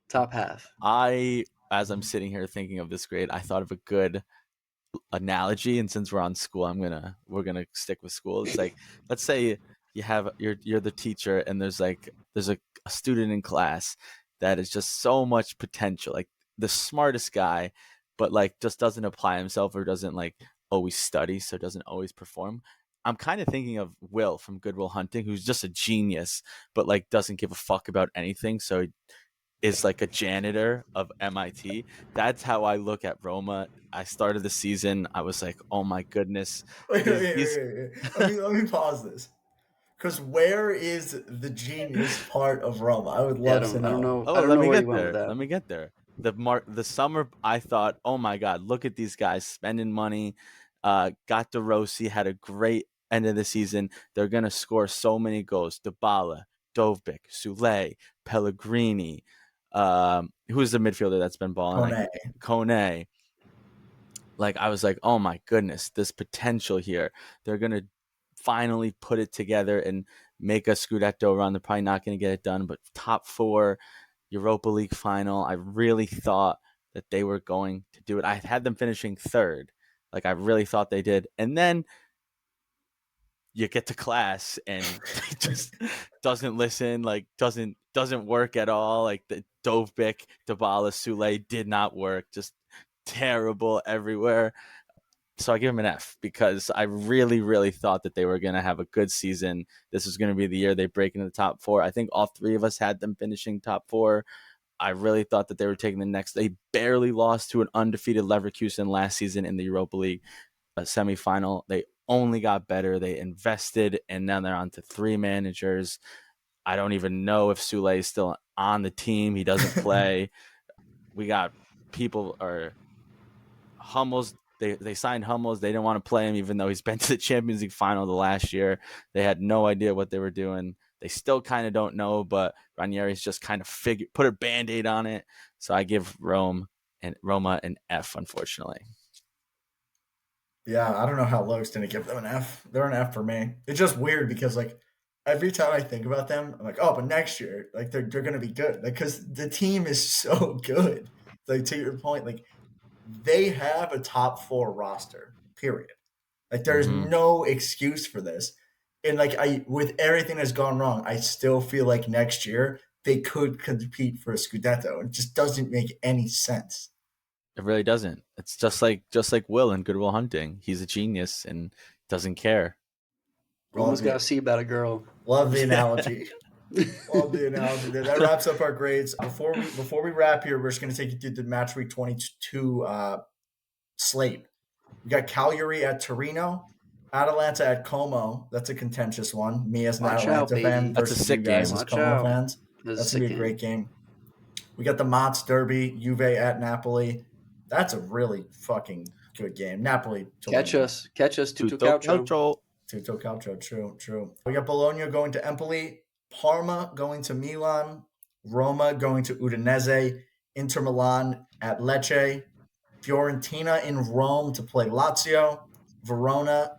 Top half. As I'm sitting here thinking of this grade, I thought of a good analogy, and since we're on school, we're gonna stick with school. It's like, let's say you're the teacher, and there's a student in class that is just so much potential, like the smartest guy, but like just doesn't apply himself or doesn't like always study, so doesn't always perform. I'm kind of thinking of Will from Good Will Hunting, who's just a genius, but like doesn't give a fuck about anything. So is like a janitor of MIT. That's how I look at Roma. I started the season. I was like, oh my goodness, Wait, wait, wait, these. wait, wait. Let me pause this. Because where is the genius part of Roma? I would Yeah, love to I don't know. know. I Oh, don't let know me where you get went with there. that. Let me get there. The summer, I thought, oh my god, look at these guys spending money. Got De Rossi, had a great end of the season. They're gonna score so many goals. Dybala, Dovbyk, Sule, Pellegrini. Who's the midfielder that's been balling? Like Kone. Kone. Like I was like, oh my goodness, this potential here. They're gonna finally put it together and make a Scudetto run. They're probably not gonna get it done, but top four, Europa League final. I really thought that they were going to do it. I had them finishing third. Like I really thought they did. And then you get to class and he just doesn't listen, like doesn't work at all. Like the Dovbyk, Dybala, Sule did not work. Just terrible everywhere. So I give him an F because I really, really thought that they were going to have a good season. This was going to be the year they break into the top four. I think all three of us had them finishing top four. I really thought that they were taking the next. They barely lost to an undefeated Leverkusen last season in the Europa League. a semifinal. They only got better. They invested, and now they're on to 3 managers. I don't even know if Sule is still on the team. He doesn't play. We got people or Hummels. They signed Hummels. They didn't want to play him, even though he's been to the Champions League final the last year. They had no idea what they were doing. They still kind of don't know, but Ranieri's just kind of put a Band-Aid on it. So I give Roma an F, unfortunately. Yeah, I don't know how Lowe's didn't give them an F. They're an F for me. It's just weird because like every time I think about them, I'm like, oh, but next year, like they're gonna be good. Like because the team is so good. Like to your point, like they have a top 4 roster. Period. Like there's Mm-hmm. no excuse for this. And like I with everything that's gone wrong, I still feel like next year they could compete for a Scudetto. It just doesn't make any sense. It really doesn't. It's just like Will in Good Will Hunting. He's a genius and doesn't care. Roma's got to see about a girl. Love the analogy. Love the analogy. That wraps up our grades. Before we wrap here, we're just going to take you through the match week 22 slate. We got Cagliari at Torino, Atalanta at Como. That's a contentious one. Me as an Watch Atalanta out, fan baby. That's a versus sick you guys game. as Watch Como out. fans. That's going to be a great game. We got the Motts derby, Juve at Napoli. That's a really fucking good game. Napoli. Catch us, Tutto Tutto Calcio. Calcio. Tutto Calcio, true. We got Bologna going to Empoli, Parma going to Milan, Roma going to Udinese, Inter Milan at Lecce, Fiorentina in Rome to play Lazio, Verona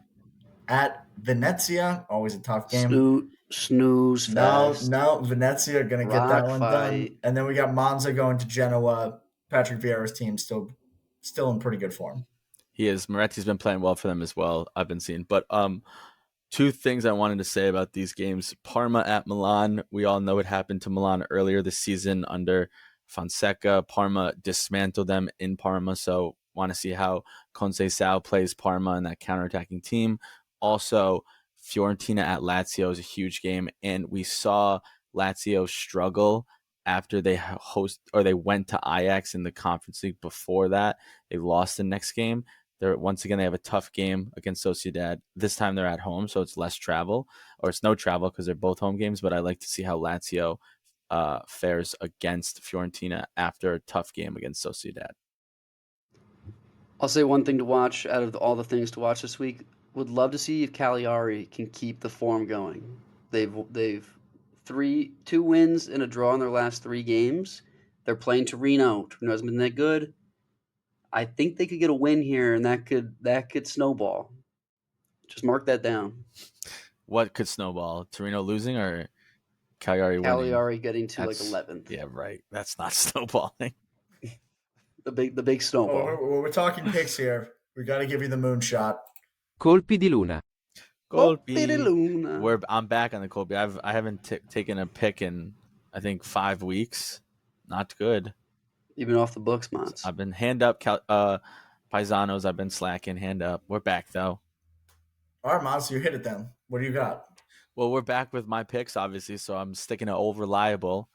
at Venezia, always a tough game. Snooze fest. No, Venezia are going to get that Rock one fight. done. And then we got Monza going to Genoa. Patrick Vieira's team still in pretty good form. He is. Moretti's been playing well for them as well, I've been seeing. But 2 things I wanted to say about these games. Parma at Milan. We all know what happened to Milan earlier this season under Fonseca. Parma dismantled them in Parma. So want to see how Conceição plays Parma in that counterattacking team. Also, Fiorentina at Lazio is a huge game. And we saw Lazio struggle after they went to Ajax in the Conference League. Before that, they lost the next game. Once again, they have a tough game against Sociedad. This time they're at home, so it's less travel, or it's no travel because they're both home games. But I like to see how Lazio fares against Fiorentina after a tough game against Sociedad. I'll say one thing to watch out of all the things to watch this week. Would love to see if Cagliari can keep the form going. They've 2 wins and a draw in their last 3 games. They're playing Torino. Torino hasn't been that good. I think they could get a win here, and that could snowball. Just mark that down. What could snowball? Torino losing or Cagliari winning? Cagliari getting to like 11th. Yeah, right. That's not snowballing. The big snowball. We're talking picks here. We got to give you the moonshot. Colpi di luna. Colpi di luna. I'm back on the Colpi. I haven't taken a pick in I think 5 weeks. Not good. You've been off the books, Motts. I've been hand up Paisanos. I've been slacking. Hand up. We're back though. All right, Motts, you hit it then. What do you got? Well, we're back with my picks, obviously. So I'm sticking to old reliable,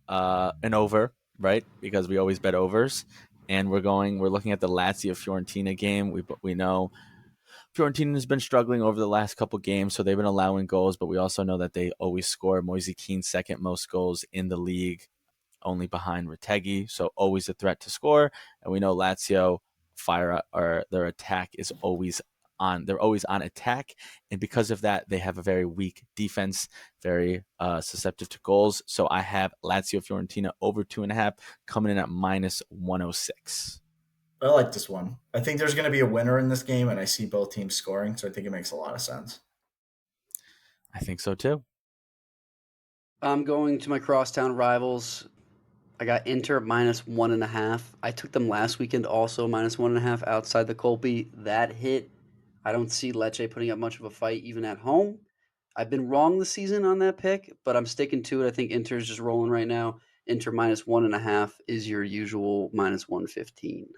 an over, right? Because we always bet overs, and we're looking at the Lazio Fiorentina game. We know Fiorentina has been struggling over the last couple games, so they've been allowing goals, but we also know that they always score. Moise Kean's second most goals in the league, only behind Retegui, so always a threat to score. And we know Lazio their attack is always on. They're always on attack, and because of that, they have a very weak defense, very susceptible to goals. So I have Lazio Fiorentina over 2.5 coming in at -106. I like this one. I think there's going to be a winner in this game, and I see both teams scoring, so I think it makes a lot of sense. I think so too. I'm going to my crosstown rivals. I got Inter -1.5. I took them last weekend also -1.5 outside the Colpi. That hit. I don't see Lecce putting up much of a fight even at home. I've been wrong this season on that pick, but I'm sticking to it. I think Inter's just rolling right now. Inter -1.5 is your usual -115.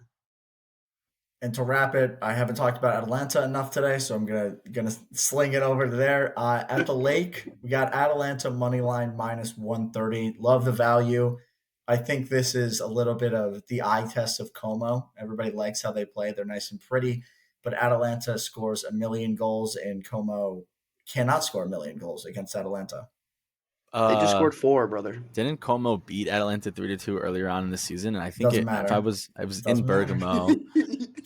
And to wrap it, I haven't talked about Atalanta enough today, so I'm gonna sling it over to there. At the Lake, we got Atalanta money line -130. Love the value. I think this is a little bit of the eye test of Como. Everybody likes how they play. They're nice and pretty. but Atalanta scores 1,000,000 goals, and Como cannot score 1,000,000 goals against Atalanta. They just scored 4, brother. Didn't Como beat Atalanta 3-2 earlier on in the season? And I think Doesn't if matter. I was Doesn't in matter. Bergamo.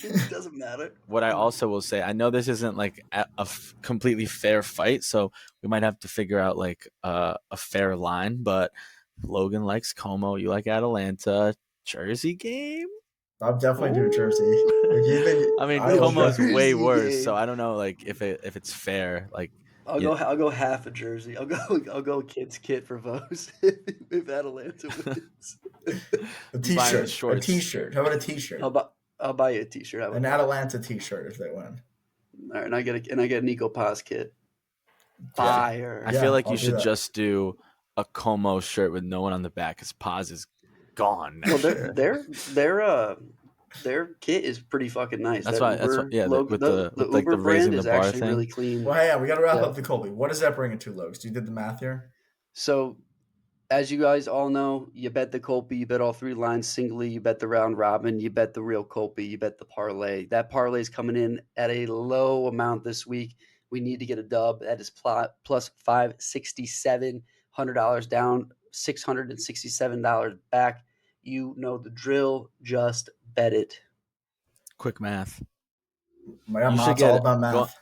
It doesn't matter. What I also will say, I know this isn't like a completely fair fight, so we might have to figure out like a fair line. But Logan likes Como, you like Atalanta. Jersey game? I'll definitely do Jersey. Like, you've been, I mean, I will Como is definitely- way Jersey worse, game. so I don't know like if it's fair. Like I'll go half a jersey. I'll go kids kit for Vos if Atalanta wins. a You buying the t-shirt. A shorts. t-shirt. How about a t-shirt? I'll buy you a t-shirt. How about An that? Atalanta t-shirt if they win. All right, and I get a Nico Paz kit. Fire. I Yeah, feel like I'll you do should that. just do a Como shirt with no one on the back because Paz is gone next Well, year. their kit is pretty fucking nice. That's That why. That's Uber why. Yeah, logo, with the like Uber the raising brand the is bar actually thing. really clean. Well, hey, we got to wrap Yeah. up the Colby. What does that bring it to, Logs? You did the math here? So, as you guys all know, you bet the Colby, you bet all 3 lines singly, you bet the round robin, you bet the real Colby, you bet the parlay. That parlay is coming in at a low amount this week. We need to get a dub. That is plus 567, $100 down, $667 back. You know the drill. Just bet it. Quick math. My You should Mott's get all about math.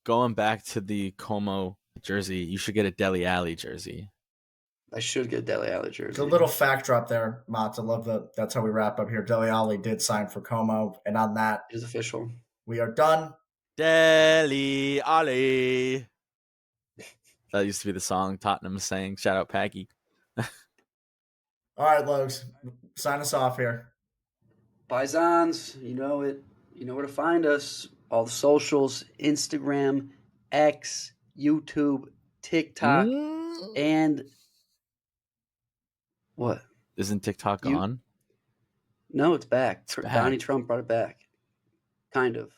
Going back to the Como jersey. You should get a Dele Alli jersey. I should get Dele Alli jersey. The little fact drop there, Motts. I love that's how we wrap up here. Dele Alli did sign for Como, and on that, is official. we are done. Dele Alli. That used to be the song Tottenham sang. Shout out Paggy. All right, Logs, sign us off here. Paisans, you know it. You know where to find us. All the socials, Instagram, X, YouTube, TikTok, and what? Isn't TikTok gone? No, it's back. back. Donnie Trump brought it back. Kind of.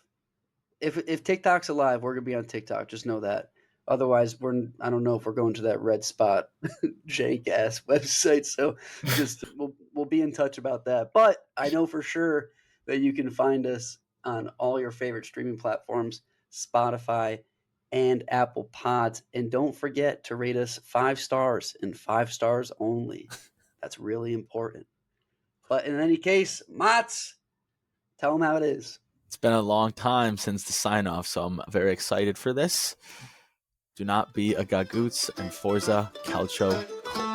If TikTok's alive, we're gonna be on TikTok. Just know that. Otherwise, I don't know if we're going to that red spot jank ass website. So just we'll be in touch about that. But I know for sure that you can find us on all your favorite streaming platforms, Spotify and Apple Pods. And don't forget to rate us 5 stars and 5 stars only. That's really important. But in any case, Motts, tell them how it is. It's been a long time since the sign off, so I'm very excited for this. Do not be a gagoots and Forza Calcio Culture.